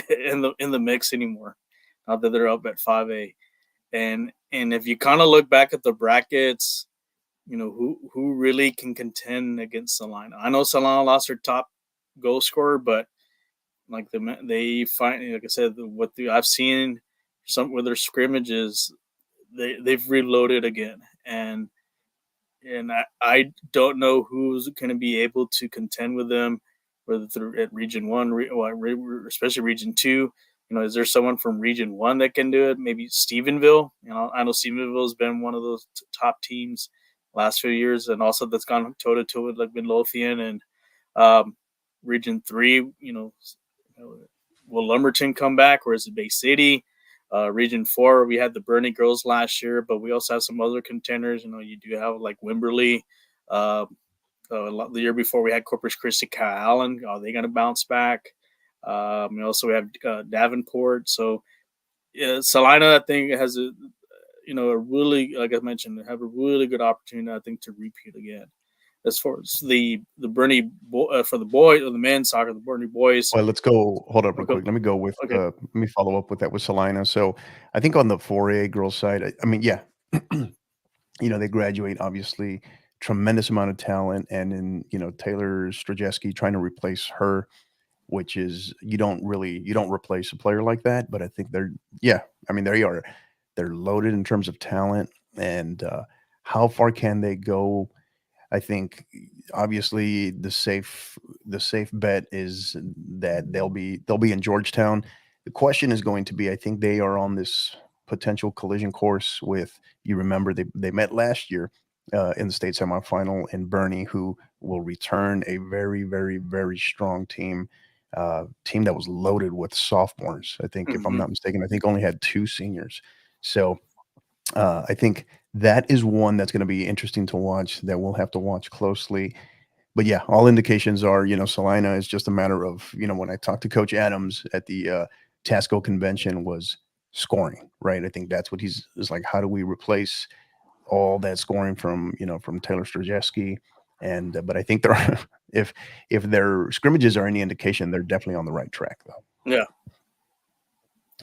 in the mix anymore. Now that they're up at 5A. And if you kind of look back at the brackets, who really can contend against Salina. I know Salina lost their top goal scorer, but like they find, like I said, I've seen some with their scrimmages, they've reloaded again, and I don't know who's going to be able to contend with them, whether through at Region 1, especially Region 2. Is there someone from Region 1 that can do it? Maybe Stephenville. I know Stephenville has been one of those top teams last few years, and also that's gone toe-to-toe with like Midlothian. And Region 3, will Lumberton come back, or is it Bay City? Region 4, we had the Bernie girls last year, but we also have some other contenders. You do have like Wimberley. The year before, we had Corpus Christi, Kyle Allen. Are they going to bounce back? Also, we have Davenport. So, Salina, I think, has a really, like I mentioned, have a really good opportunity, I think, to repeat again. As far as the Bernie for the boys or the men's soccer, the Bernie boys. Well, let's go. Hold up real quick. Let me go with. Okay. Let me follow up with that with Salina. So, I think on the 4A girls side, I mean, yeah, they graduate obviously, tremendous amount of talent, and in Taylor Strajewski trying to replace her, which is you don't replace a player like that. But I think they're loaded in terms of talent, and how far can they go? I think obviously the safe bet is that they'll be in Georgetown. The question is going to be, I think they are on this potential collision course with, you remember they met last year in the state semifinal in Bernie, who will return a very, very, very strong team that was loaded with sophomores. I think, if I'm not mistaken, I think only had 2 seniors. So I think that is one that's going to be interesting to watch, that we'll have to watch closely. But yeah, all indications are, Salina is just a matter of, when I talked to Coach Adams at the Tasco convention, was scoring, right? I think that's what is like, how do we replace all that scoring from Taylor Strajewski? And but I think they're if their scrimmages are any indication, they're definitely on the right track, though. Yeah.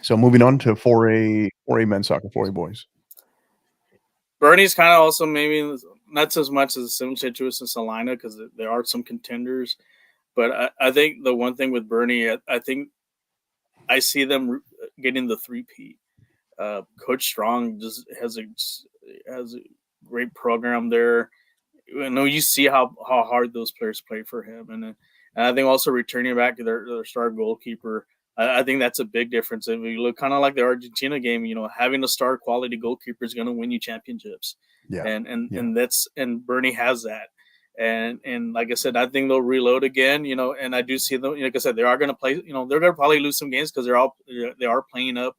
So moving on to 4A men's soccer, 4A boys. Bernie's kind of also maybe not as much as a similar situation as Salina because there are some contenders. But I think the one thing with Bernie, I think I see them getting the three-peat. Coach Strong just has a great program there. You know, you see how hard those players play for him, and I think also returning back to their star goalkeeper. I think that's a big difference. If you look kind of like the Argentina game, you know, having a star quality goalkeeper is going to win you championships. Yeah. And Bernie has that. And like I said, I think they'll reload again, you know, and I do see them, like I said, they are going to play, you know, they're going to probably lose some games because they are playing up,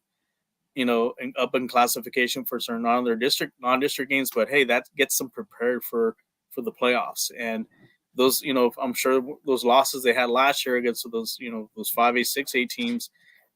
you know, up in classification for certain non-district games, but hey, that gets them prepared for the playoffs. And those, you know, I'm sure those losses they had last year against those, you know, those 5A, 6A teams,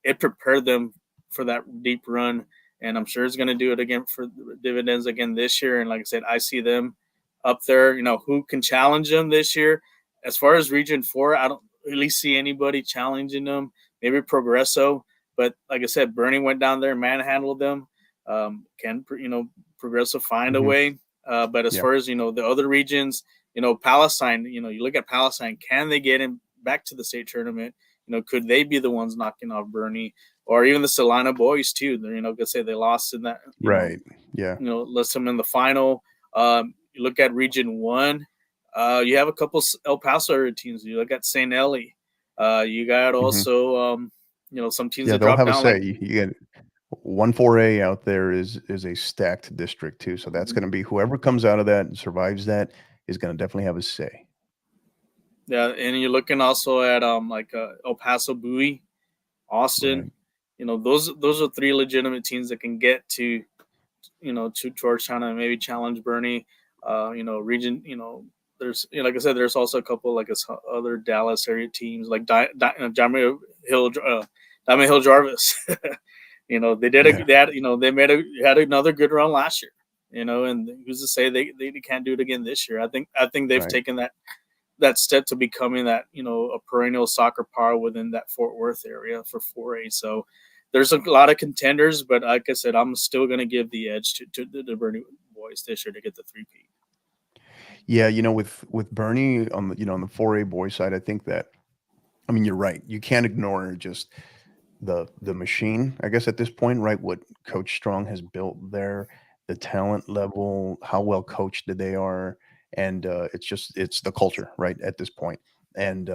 it prepared them for that deep run. And I'm sure it's going to do it again for dividends again this year. And like I said, I see them up there. You know, who can challenge them this year? As far as Region 4, I don't really see anybody challenging them. Maybe Progresso. But like I said, Bernie went down there and manhandled them. Can, you know, Progresso find a way? But as far as, you know, the other regions, you know, Palestine, you know, you look at Palestine, can they get him back to the state tournament? You know, could they be the ones knocking off Bernie or even the Salina boys too? You know, let's say they lost in that. Right. You know, lost them in the final. You look at Region 1, you have a couple El Paso teams. You look at St. Eli. You got also, you know, some teams that they'll drop have down. a say. You get 1-4A out there is a stacked district too. So that's going to be whoever comes out of that and survives that is going to definitely have a say. Yeah, and you're looking also at like El Paso, Bowie, Austin. Right. You know, those are three legitimate teams that can get to, you know, to Georgetown and maybe challenge Bernie. You know, region. You know, there's, you know, like I said, there's also a couple like other Dallas area teams like Diamond Hill Jarvis. You know, they did they had, you know, they had another good run last year. You know, and who's to say they can't do it again this year? I think they've taken that step to becoming that, you know, a perennial soccer power within that Fort Worth area for 4A. So there's a lot of contenders, but like I said, I'm still going to give the edge to the Bernie boys this year to get the three-peat. Yeah, you know, with Bernie on the, you know, on the 4A boy side, I think that, I mean, you're right. You can't ignore just the machine, I guess, at this point, right? What Coach Strong has built there, the talent level, how well coached they are, and it's the culture, right, at this point. And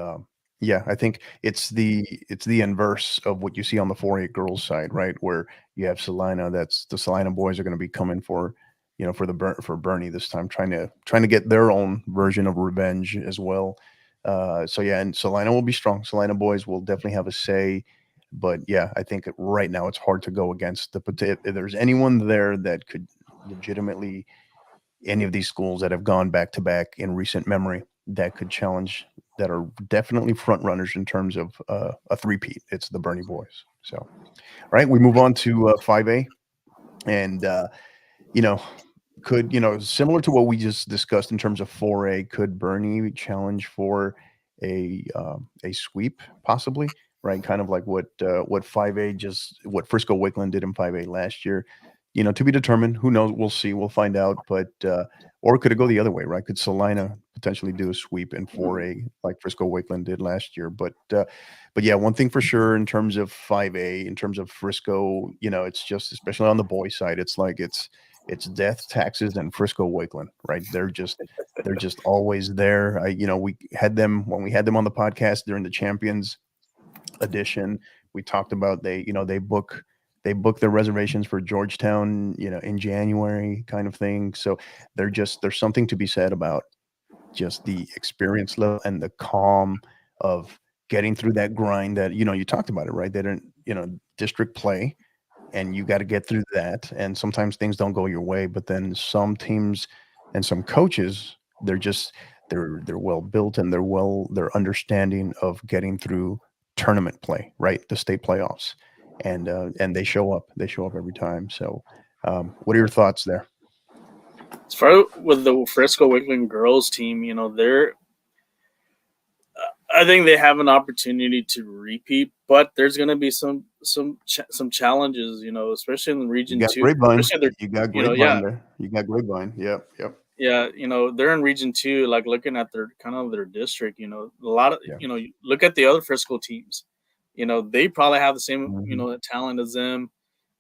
yeah, I think it's the inverse of what you see on the 4A girls side, right, where you have Salina. That's the Salina boys are going to be coming for, you know, for Bernie this time, trying to get their own version of revenge as well. So yeah, and Salina will be strong. Salina boys will definitely have a say. But yeah, I think right now it's hard to go against if there's anyone there that could legitimately, any of these schools that have gone back to back in recent memory that could challenge, that are definitely front runners in terms of a three-peat. It's the Bernie boys. So, all right, we move on to 5A, and you know, could, you know, similar to what we just discussed in terms of 4A, could Bernie challenge for a sweep possibly? Right, kind of like what 5A what Frisco Wakeland did in 5A last year. You know, to be determined. Who knows? We'll see. We'll find out. But or could it go the other way? Right? Could Salina potentially do a sweep in 4A like Frisco Wakeland did last year? But yeah, one thing for sure in terms of 5A, in terms of Frisco, you know, it's just, especially on the boys side, it's like it's death, taxes, and Frisco Wakeland, right? They're just always there. You know, we had them when we had them on the podcast during the Champions edition. We talked about they book their reservations for Georgetown, you know, in January kind of thing. So there's something to be said about just the experience level and the calm of getting through that grind that, you know, you talked about it, right? They didn't, you know, district play, and you got to get through that. And sometimes things don't go your way, but then some teams and some coaches, they're well built, and they're understanding of getting through tournament play, right? The state playoffs, and they show up every time. So what are your thoughts there? As far with the Frisco Wakeland girls team, you know, I think they have an opportunity to repeat, but there's going to be some challenges, especially in Region You got 2. Grapevine. Especially You got you know, Grapevine yeah, there. You got Grapevine. Yep. Yep. yeah, they're in Region 2. Like looking at their kind of their district, a lot of Yeah. you look at the other Frisco teams. They probably have the same Mhm. talent as them.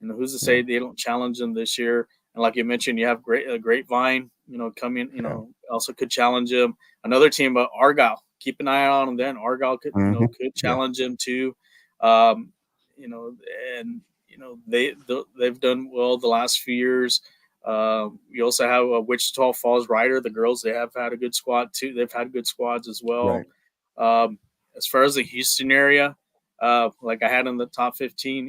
Who's to Yeah. say they don't challenge them this year? And like you mentioned, you have Grapevine, coming, Yeah. also could challenge them. Another team, but Argyle, keep an eye on them. Then Argyle could, Mhm. could Yeah. challenge them too. Um, and they've done well the last few years. You also have Wichita Falls Rider, the girls. They have had a good squad too. They've had good squads as well. Right. As far as the Houston area, like I had in the top 15,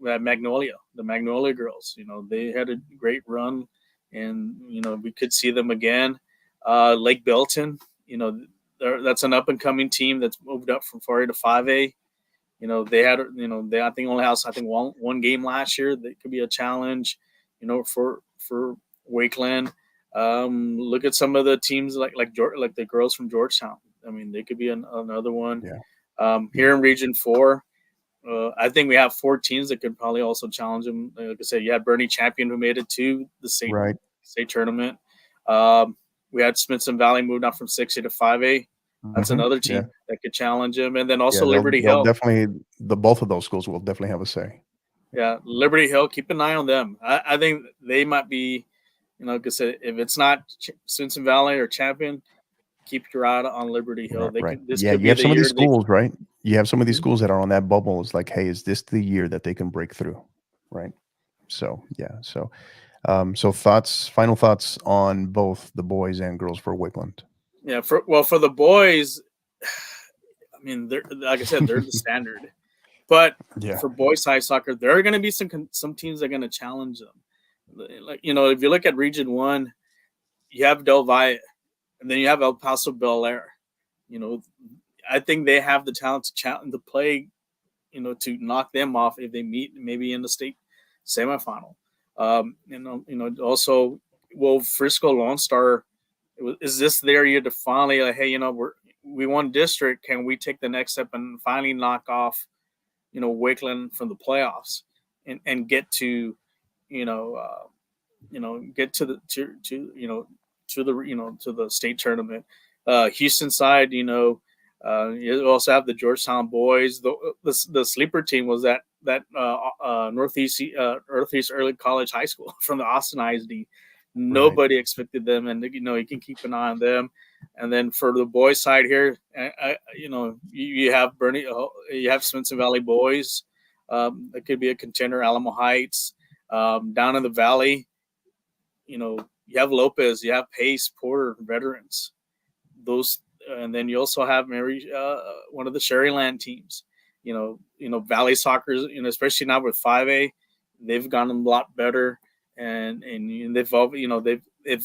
we had the Magnolia girls. They had a great run, and we could see them again. Lake Belton, that's an up and coming team that's moved up from 4A to 5A. They had, they I think only has one game last year. That could be a challenge, for Wakeland. Look at some of the teams like the girls from Georgetown. I mean, they could be another one. Yeah. Here in Region 4, I think we have 4 teams that could probably also challenge them. Like I said, you had Bernie Champion who made it to the state Right. tournament. We had Smithson Valley moved up from 6A to 5A. That's Mhm. another Yeah. team that could challenge them. And then also Yeah. Liberty They'll Hill. definitely both of those schools will definitely have a say. Yeah, Liberty Hill. Keep an eye on them. I think they might be, like I said, if it's not Smithson Valley or Champion, keep your eye on Liberty Hill. Right. This Yeah. could You be have the some of year these they. schools, right? You have some of these Mhm. schools that are on that bubble. It's like, hey, is this the year that they can break through? Right. So yeah. So final thoughts on both the boys and girls for Wakeland. Yeah, for the boys, I mean, they're like I said, they're the standard. But Yeah. for boys high soccer, there are going to be some teams that are going to challenge them. Like if you look at Region 1, you have Del Valle, and then you have El Paso Bel Air. I think they have the talent to play, to knock them off if they meet maybe in the state semifinal. Also, will Frisco Lone Star, is this their year to finally, like, hey, we won district, can we take the next step and finally knock off, Wakeland from the playoffs and get to, get to the to the state tournament. Houston side, you also have the Georgetown boys. The sleeper team was that Northeast Early College High School from the Austin ISD. Nobody expected them, and you can keep an eye on them. And then for the boys side here, you have you have Smithson Valley boys. That could be a contender. Alamo Heights, down in the valley. You have Lopez, you have Pace, Porter, veterans. Those, and then you also have Mary, one of the Sherryland teams. Valley Soccer, especially now with 5A, they've gotten a lot better, and they've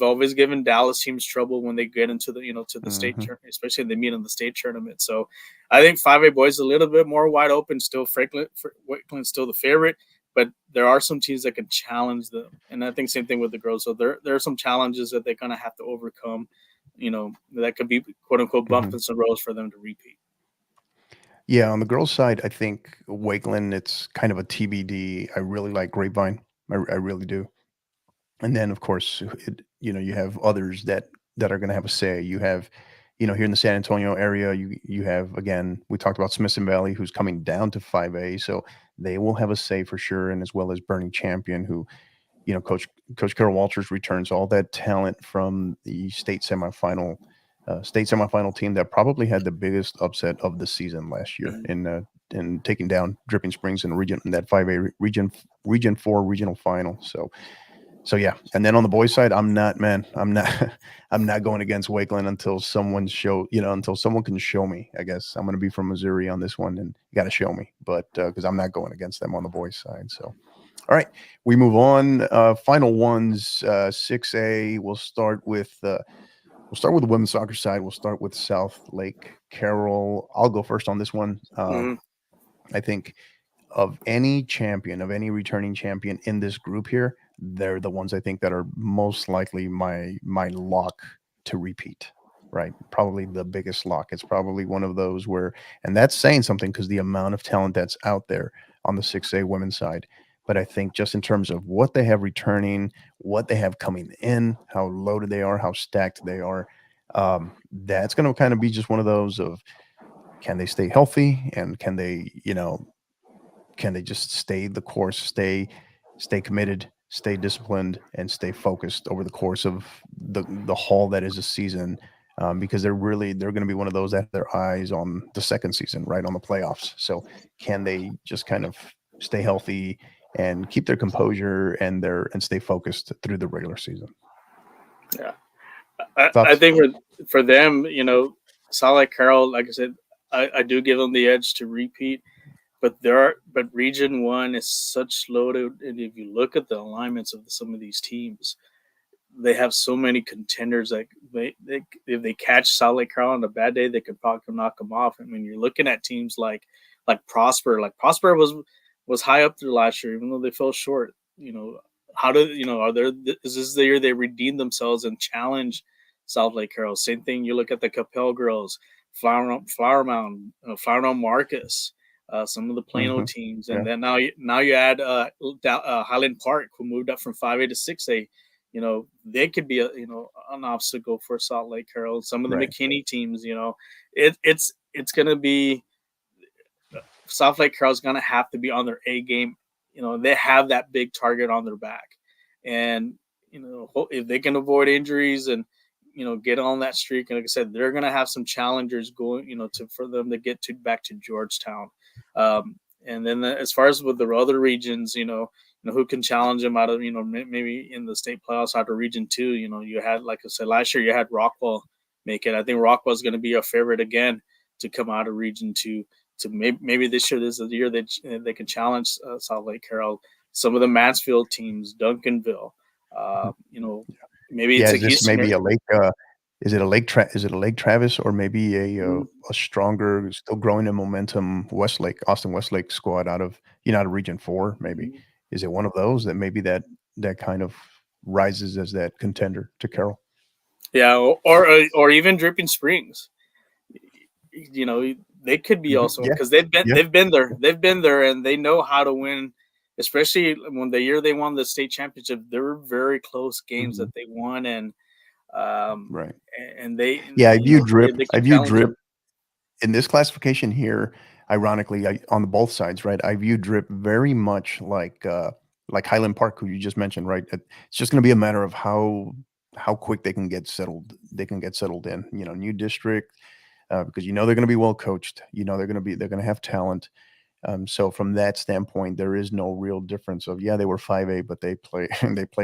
always given Dallas teams trouble when they get into the to the state tournament, especially if they meet in the state tournament. So I think 5A boys a little bit more wide open. Still, Wakeland's still the favorite, but there are some teams that can challenge them, and I think same thing with the girls. So there are some challenges that they're gonna have to overcome. That could be quote unquote bumps and roads for them to repeat. Yeah, on the girls' side, I think Wakeland, it's kind of a TBD. I really like Grapevine. I really do. And then, of course, you have others that are going to have a say. You have, here in the San Antonio area, you have, again, we talked about Smithson Valley, who's coming down to 5A, so they will have a say for sure, and as well as Burning Champion, who, Coach Carol Walters returns all that talent from the state semifinal team that probably had the biggest upset of the season last year in taking down Dripping Springs in that 5A region 4 regional final. So yeah, and then on the boys' side, I'm not going against Wakeland until someone can show me. I guess I'm going to be from Missouri on this one, and you got to show me. But because I'm not going against them on the boys' side. So, all right, we move on. Final ones, 6A. We'll start with the women's soccer side. We'll start with South Lake Carroll. I'll go first on this one. I think of any returning champion in this group here, they're the ones I think that are most likely my lock to repeat, right? Probably the biggest lock. It's probably one of those where, and that's saying something because the amount of talent that's out there on the 6A women's side. But I think just in terms of what they have returning, what they have coming in, how loaded they are, how stacked they are, that's going to kind of be just one of those of, can they stay healthy, and can they, can they just stay the course, stay committed, stay disciplined, and stay focused over the course of the haul that is a season, because they're going to be one of those that have their eyes on the second season, right, on the playoffs. So can they just kind of stay healthy and keep their composure and stay focused through the regular season? Yeah, I think for them, Salt Lake Carroll, like I said, I do give them the edge to repeat. But Region 1 is such loaded, and if you look at the alignments of some of these teams, they have so many contenders that if they catch Salt Lake Carroll on a bad day, they could probably knock them off. I mean, you're looking at teams like Prosper. Like Prosper was high up there last year, even though they fell short. Is this the year they redeemed themselves and challenge South Lake Carroll? Same thing. You look at the Capel girls, Flower Mound, Flower Mound Marcus. Some of the Plano teams, and then now you add Highland Park, who moved up from 5A to 6A. They could be an obstacle for Salt Lake Carroll. Some of the McKinney teams, it's going to be South Lake Carroll's going to have to be on their A game. They have that big target on their back, and if they can avoid injuries and get on that streak, and like I said, they're going to have some challengers going, for them to get back to Georgetown. And then as far as with the other regions, who can challenge them out of, maybe in the state playoffs out of Region 2, you had, like I said, last year you had Rockwell make it. I think Rockwell's going to be a favorite again to come out of Region 2. To maybe this year, this is the year that they can challenge Salt Lake Carroll. Some of the Mansfield teams, Duncanville, maybe it's a Houston. Maybe a Lake. Is it a Lake Travis, or maybe a stronger, still growing in momentum Austin Westlake squad out of Region 4? Maybe is it one of those that maybe that kind of rises as that contender to Carroll? Yeah, or even Dripping Springs. They could be also, because they've been there and they know how to win. Especially when the year they won the state championship, there were very close games that they won, and and they I view Drip in this classification here. Ironically, on the both sides, right? I view Drip very much like Highland Park, who you just mentioned, right? It's just going to be a matter of how quick they can get settled. They can get settled in, new district, because they're going to be well coached. They're going to have talent. So from that standpoint, there is no real difference of, they were 5A, but they play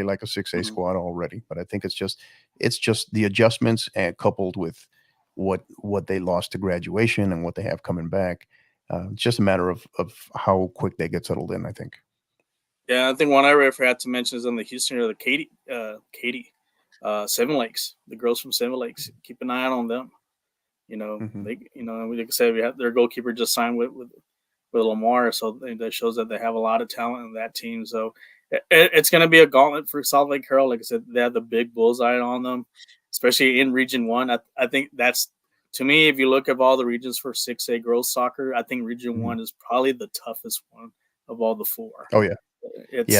like a 6A squad already. But I think it's just the adjustments, and coupled with what they lost to graduation and what they have coming back. It's just a matter of how quick they get settled in, I think. Yeah, I think one I forgot to mention is on the Houston or the Katy, Seven Lakes, the girls from Seven Lakes. Keep an eye out on them. They, like I said, we have their goalkeeper just signed with Lamar, so that shows that they have a lot of talent in that team. So it's going to be a gauntlet for Salt Lake Carroll. Like I said, they have the big bullseye on them, especially in Region 1. I think that's, to me, if you look at all the regions for 6A girls soccer, I think Region 1 is probably the toughest one of all the four. Oh, yeah.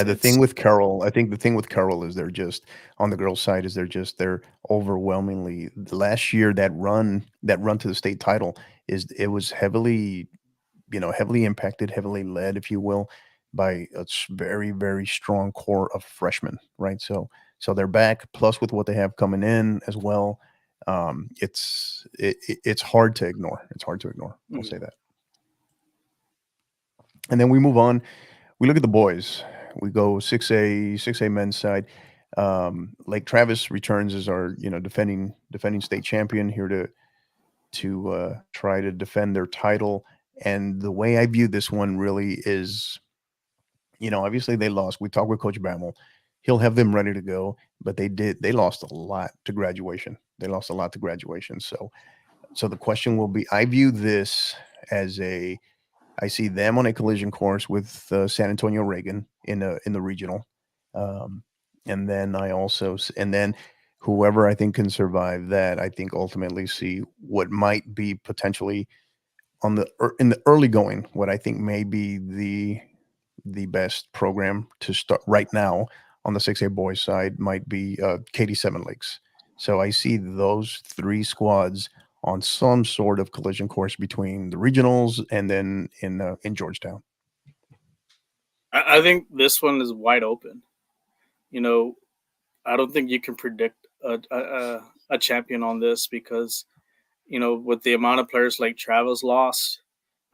The thing with Carroll is they're just, on the girls' side, is they're overwhelmingly, last year, that run to the state title, it was heavily impacted, heavily led, if you will, by a very, very strong core of freshmen, right? So they're back, plus with what they have coming in as well. It's hard to ignore. It's hard to ignore. I'll say that. And then we move on. We look at the boys. We go 6A men's side. Lake Travis returns as our defending state champion, here to try to defend their title. And the way I view this one really is, obviously they lost. We talked with Coach Bammel. He'll have them ready to go, but they lost a lot to graduation. So the question will be, I view this as I see them on a collision course with San Antonio Reagan in the regional. And then whoever I think can survive that, I think ultimately see what might be potentially in the early going, what I think may be the best program to start right now on the 6A boys side might be Katy Seven Lakes. So I see those three squads on some sort of collision course between the regionals and then in Georgetown. I think this one is wide open. You know, I don't think you can predict a champion on this because, with the amount of players like Travis lost,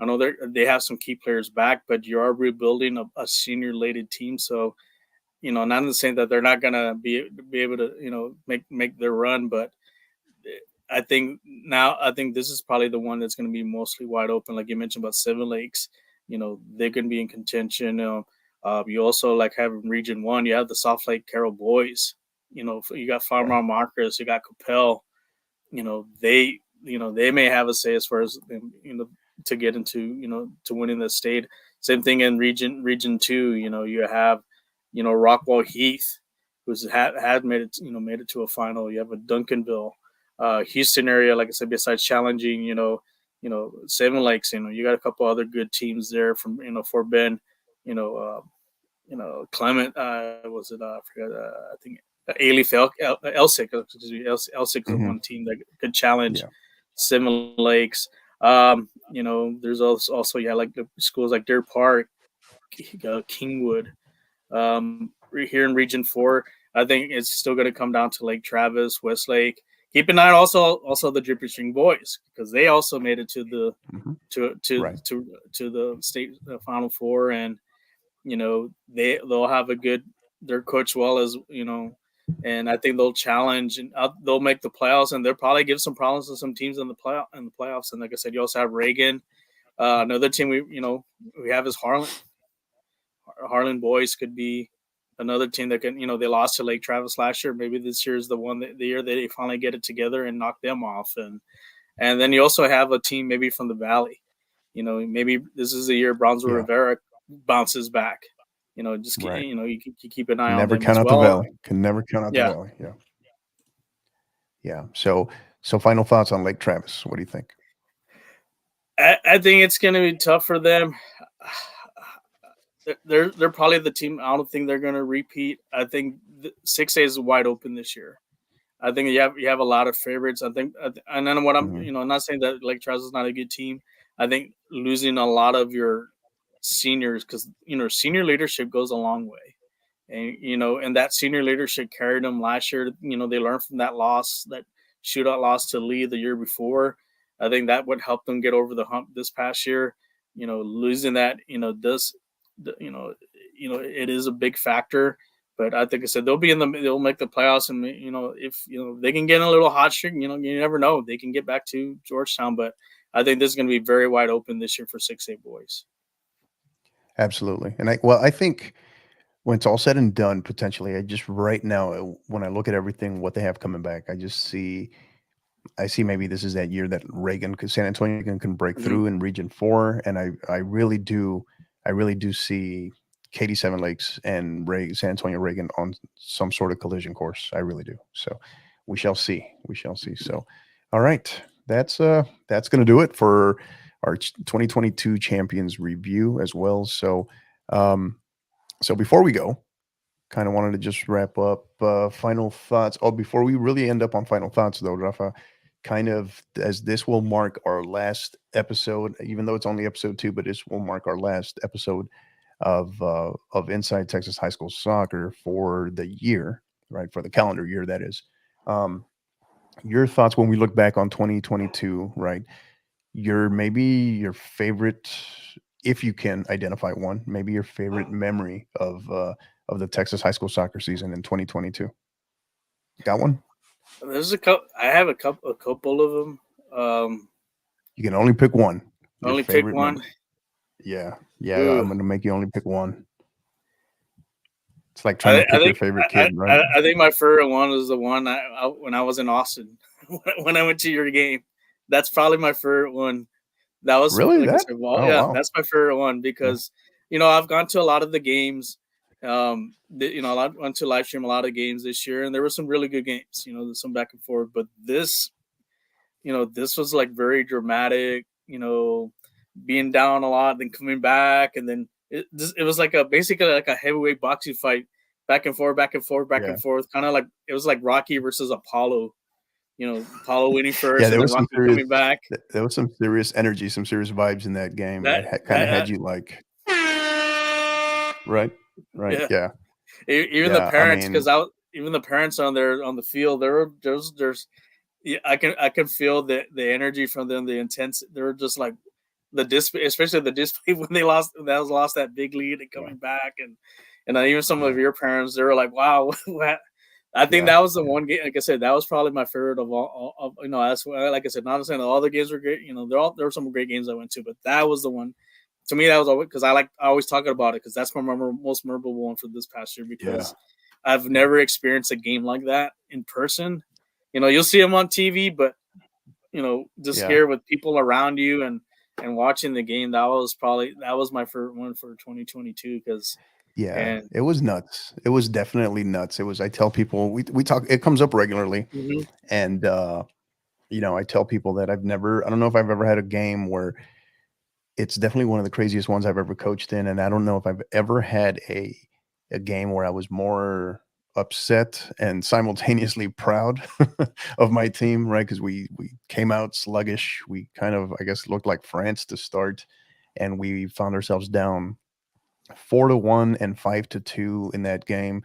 I know they have some key players back, but you are rebuilding a senior-laden team. So, not in the saying that they're not gonna be able to, make their run, but I think this is probably the one that's going to be mostly wide open. Like you mentioned about Seven Lakes, they're going to be in contention. You also like have in Region 1, you have the Soft Lake Carroll boys. You got Farmar Marcus, you got Capel. They may have a say as far as to get into to winning the state. Same thing in Region 2. You have Rockwall Heath, who's had made it to a final. You have a Duncanville. Houston area, like I said, besides challenging, Seven Lakes, you got a couple other good teams there from, Fort Bend, Clement, was it, I forgot, I think Elsick, Elsick is one team that could challenge Seven Lakes. There's also, like the schools like Deer Park, Kingwood, here in Region 4. I think it's still going to come down to Lake Travis, Westlake. Keep an eye on also the Dripping String boys, because they also made it to the to the state Final Four, and they'll have they're coached well as and I think they'll challenge and they'll make the playoffs, and they'll probably give some problems to some teams in the playoffs. And like I said, you also have Reagan. Another team we have is Harlan. Harlan boys could be another team that can, they lost to Lake Travis last year. Maybe this year is the year that they finally get it together and knock them off. And then you also have a team maybe from the Valley. Maybe this is the year Brownsville Rivera bounces back. You can keep an eye on them. Never count out the Valley. Can never count out the Valley. Yeah. Yeah. So final thoughts on Lake Travis. What do you think? I think it's going to be tough for them. They're probably the team. I don't think they're going to repeat. I think 6A is wide open this year. I think you have a lot of favorites. I think, and then what I'm I'm not saying that Lake Travis is not a good team. I think losing a lot of your seniors, because senior leadership goes a long way, and that senior leadership carried them last year. They learned from that shootout loss to Lee the year before. I think that would help them get over the hump this past year. Losing that it is a big factor, but I think I said they'll make the playoffs, and if they can get in a little hot streak, you never know, they can get back to Georgetown. But I think this is going to be very wide open this year for 6A boys. Absolutely. And I think when it's all said and done, potentially, I just right now, when I look at everything, what they have coming back, I see maybe this is that year that San Antonio can break through in Region 4. And I really do see Katy Seven Lakes and San Antonio Reagan on some sort of collision course. I really do. So we shall see. So, all right, that's going to do it for our 2022 champions review as well. So, so before we go, kind of wanted to just wrap up final thoughts. Oh, before we really end up on final thoughts though, Rafa, kind of, as this will mark our last episode, even though it's only episode 2, but this will mark our last episode of Inside Texas High School Soccer for the year, right? For the calendar year, that is. Your thoughts when we look back on 2022, right? Maybe your favorite, if you can identify one, maybe your favorite memory of the Texas high school soccer season in 2022. Got one? There's a couple. I have a couple of them. You can only pick one. Only pick one. Memory. Yeah. Ooh. I'm going to make you only pick one. It's like trying to pick your favorite kid, right? I think my favorite one was the one when I was in Austin, when I went to your game. That's probably my favorite one. That was really like that? Wow. That's my favorite one because I've gone to a lot of the games, went to live stream a lot of games this year, and there were some really good games. There's some back and forth, but this was like very dramatic. Being down a lot, then coming back, and then it was like basically like a heavyweight boxing fight, back and forth, back and forth, back and forth. Kind of like it was like Rocky versus Apollo. Apollo winning first, Yeah, there and then was some Rocky serious, coming back. there was some serious energy, some serious vibes in that game. That Kind of that had you like, right, yeah. yeah, Even the yeah. I parents, mean, because even the parents on the field, there's yeah, I can feel the energy from them, the intense. They were just like especially the display when they lost that big lead and yeah, coming back, and even some yeah, of your parents, they were like, wow. I think yeah, that was the yeah, one game. Like I said, that was probably my favorite of all. That's like I said, not saying all the games were great. There were some great games I went to, but that was the one. To me, that was always because I always talking about it because that's my most memorable one for this past year yeah, because I've yeah, never experienced a game like that in person. You'll see them on TV, but just yeah. here with people around you and watching the game, that was my favorite one for 2022 because Yeah, and it was nuts. It was definitely nuts. It was. I tell people we talk. It comes up regularly, mhm, and I tell people that I've never. I don't know if I've ever had a game where it's definitely one of the craziest ones I've ever coached in, and I don't know if I've ever had a game where I was more upset and simultaneously proud of my team, right? Because we came out sluggish. We kind of, I guess, looked like France to start, and we found ourselves down 4-1 and 5-2 in that game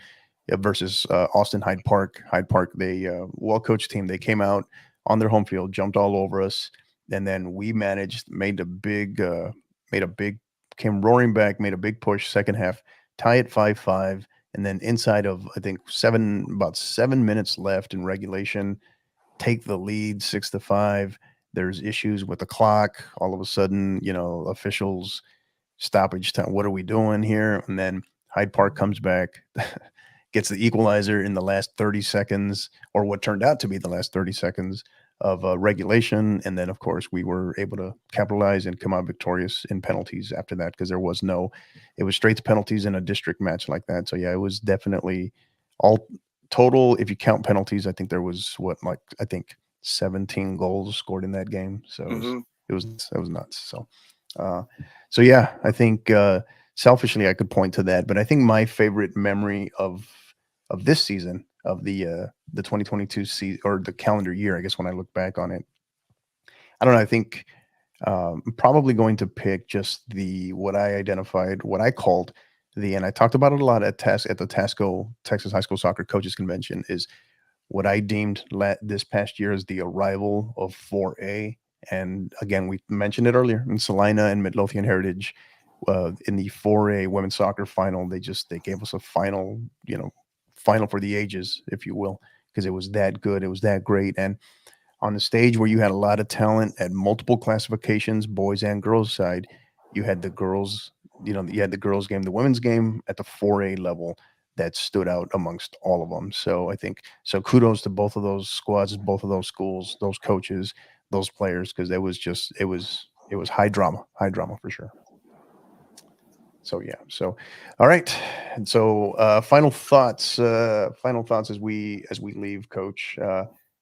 versus Austin Hyde Park. Hyde Park, they well coached team. They came out on their home field, jumped all over us, and then we made a big, came roaring back, made a big push second half, tie it 5-5, and then inside of I think about 7 minutes left in regulation, take the lead 6-5. There's issues with the clock. All of a sudden, officials stoppage time. What are we doing here? And then Hyde Park comes back, gets the equalizer in the last 30 seconds, or what turned out to be the last 30 seconds of regulation. And then, of course, we were able to capitalize and come out victorious in penalties after that because it was straight to penalties in a district match like that. So, yeah, it was definitely all total. If you count penalties, I think there was I think 17 goals scored in that game. So mhm. it was nuts. Uh, so yeah, I think selfishly I could point to that, but I think my favorite memory of this season of the 2022 season or the calendar year, I guess when I look back on it, I don't know. I think I'm probably going to pick just what I called and I talked about it a lot at the TASCO Texas High School Soccer Coaches Convention is what I deemed this past year as the arrival of 4A. And again, we mentioned it earlier in Salina and Midlothian Heritage in the 4A women's soccer final. They gave us a final for the ages, if you will, because it was that good. It was that great. And on the stage where you had a lot of talent at multiple classifications, boys and girls side, you had the girls, you had the girls game, the women's game at the 4A level that stood out amongst all of them. So I think kudos to both of those squads, both of those schools, those coaches, those players, because it was high drama for sure. So yeah. So all right. And so final thoughts as we leave, Coach,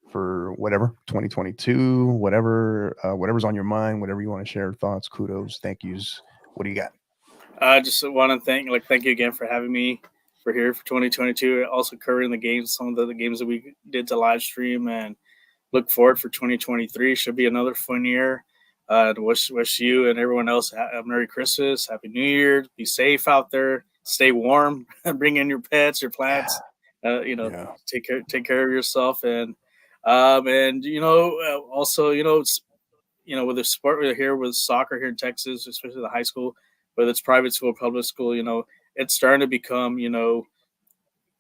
for whatever 2022, whatever's on your mind, whatever you want to share, thoughts, kudos, thank yous. What do you got? I just want to thank you again for having me for here for 2022. Also covering the games, some of the games that we did to live stream, and look forward for 2023. Should be another fun year. To wish you and everyone else a Merry Christmas, Happy New Year. Be safe out there. Stay warm. Bring in your pets, your plants. Yeah. Take care of yourself, and also with the sport here with soccer here in Texas, especially the high school, whether it's private school, public school, it's starting to become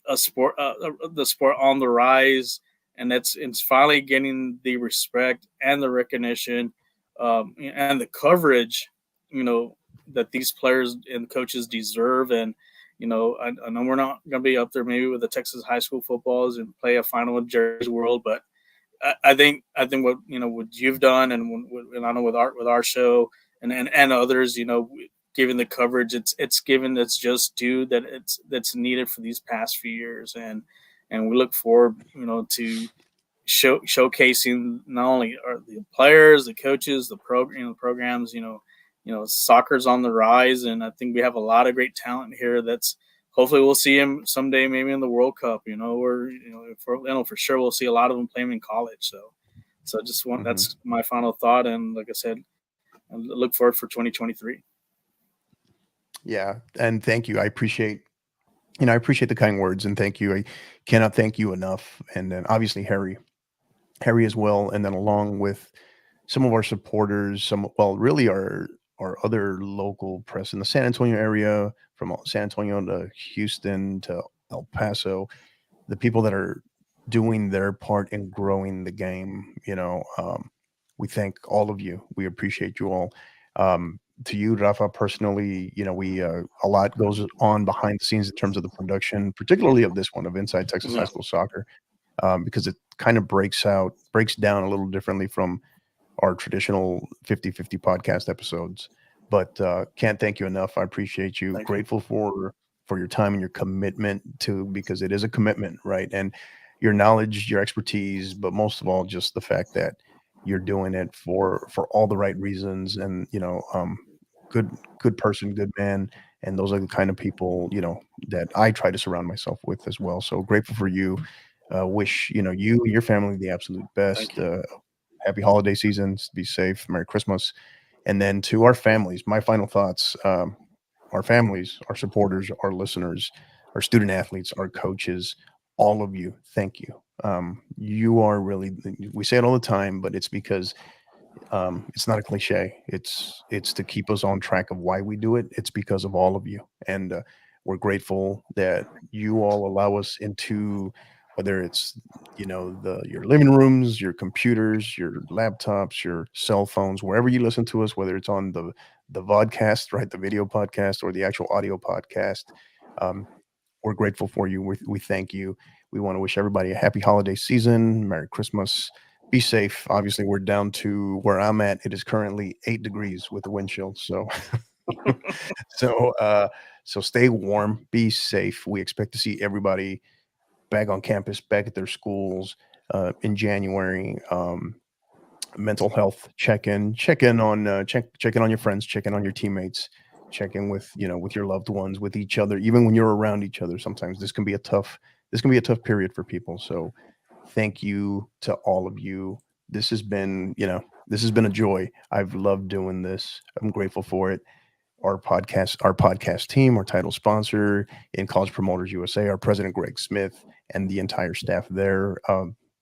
a sport, the sport on the rise, and it's finally getting the respect and the recognition, and the coverage, that these players and coaches deserve. And I know we're not going to be up there maybe with the Texas high school footballs and play a final with Jerry's World, but I think what you've done, and I know with our show and others, giving the coverage it's given that's just due, that's needed for these past few years, and we look forward, to showcasing not only the players, the coaches, the programs. Soccer's on the rise, and I think we have a lot of great talent here. That's hopefully we'll see him someday, maybe in the World Cup. Or for sure we'll see a lot of them playing in college. So just want that's my final thought, and like I said, I look forward for 2023. Yeah, and thank you. I appreciate the kind words, and thank you. I cannot thank you enough. And then obviously Harry as well, and then along with some of our supporters, really our other local press in the San Antonio area, from San Antonio to Houston to El Paso, the people that are doing their part in growing the game. We thank all of you. We appreciate you all. To you, Rafa, personally, we a lot goes on behind the scenes in terms of the production, particularly of this one, of Inside Texas High School Soccer, because it kind of breaks down a little differently from our traditional 50-50 podcast episodes. But can't thank you enough. I appreciate you. Grateful for your time and your commitment because it is a commitment, right? And your knowledge, your expertise, but most of all, just the fact that you're doing it for all the right reasons, and good person, good man, and those are the kind of people that I try to surround myself with as well. So grateful for you. Wish you and your family the absolute best. Happy holiday seasons. Be safe. Merry Christmas. And then to our families, my final thoughts. Our families, our supporters, our listeners, our student athletes, our coaches, all of you, thank you. You are really, we say it all the time, but it's because it's not a cliche. It's to keep us on track of why we do it. It's because of all of you. And we're grateful that you all allow us into, whether it's, your living rooms, your computers, your laptops, your cell phones, wherever you listen to us, whether it's on the vodcast, right, the video podcast, or the actual audio podcast. We're grateful for you. We thank you. We want to wish everybody a happy holiday season. Merry Christmas. Be safe. Obviously, we're down to where I'm at. It is currently 8 degrees with the wind chill. So, so stay warm. Be safe. We expect to see everybody back on campus, back at their schools in January. Mental health check-in on your friends, check in on your teammates, check in with with your loved ones, with each other, even when you're around each other. Sometimes this can be a tough period for people. So thank you to all of you. This has been a joy. I've loved doing this. I'm grateful for it. Our podcast team, our title sponsor in College Promoters USA, our president, Greg Smith, and the entire staff there.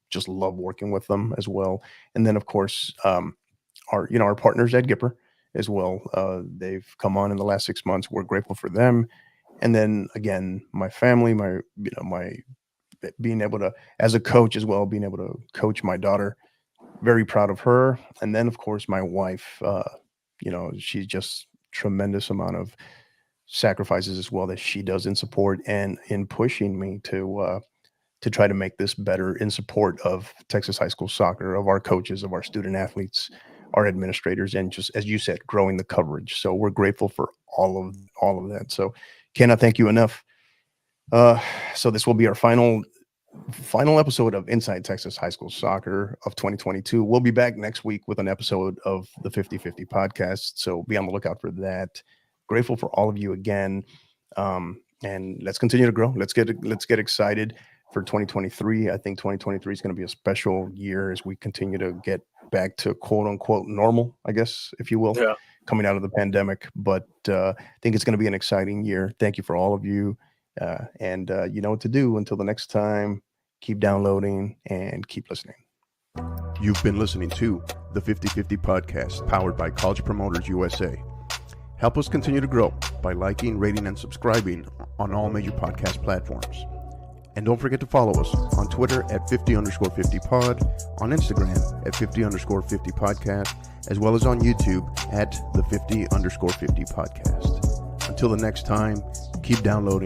Just love working with them as well. And then, of course, our partners at Gipper as well. They've come on in the last 6 months. We're grateful for them. And then again, my family, my being able to, as a coach as well, being able to coach my daughter, very proud of her. And then, of course, my wife, she's just tremendous amount of sacrifices as well that she does in support and in pushing me to try to make this better, in support of Texas high school soccer, of our coaches, of our student athletes, our administrators, and just, as you said, growing the coverage. So we're grateful for all of that. So cannot thank you enough. So this will be our final episode of Inside Texas High School Soccer of 2022. We'll be back next week with an episode of the 50-50 podcast. So be on the lookout for that. Grateful for all of you again. And let's continue to grow. Let's get excited for 2023. I think 2023 is going to be a special year as we continue to get back to quote unquote normal, I guess, if you will, coming out of the pandemic. But I think it's going to be an exciting year. Thank you for all of you. And you know what to do. Until the next time, keep downloading and keep listening. You've been listening to the 50-50 podcast, powered by College Promoters USA. Help us continue to grow by liking, rating, and subscribing on all major podcast platforms. And don't forget to follow us on Twitter at 50_50pod, on Instagram at 50_50 podcast, as well as on YouTube at the 50_50 podcast. Until the next time, keep downloading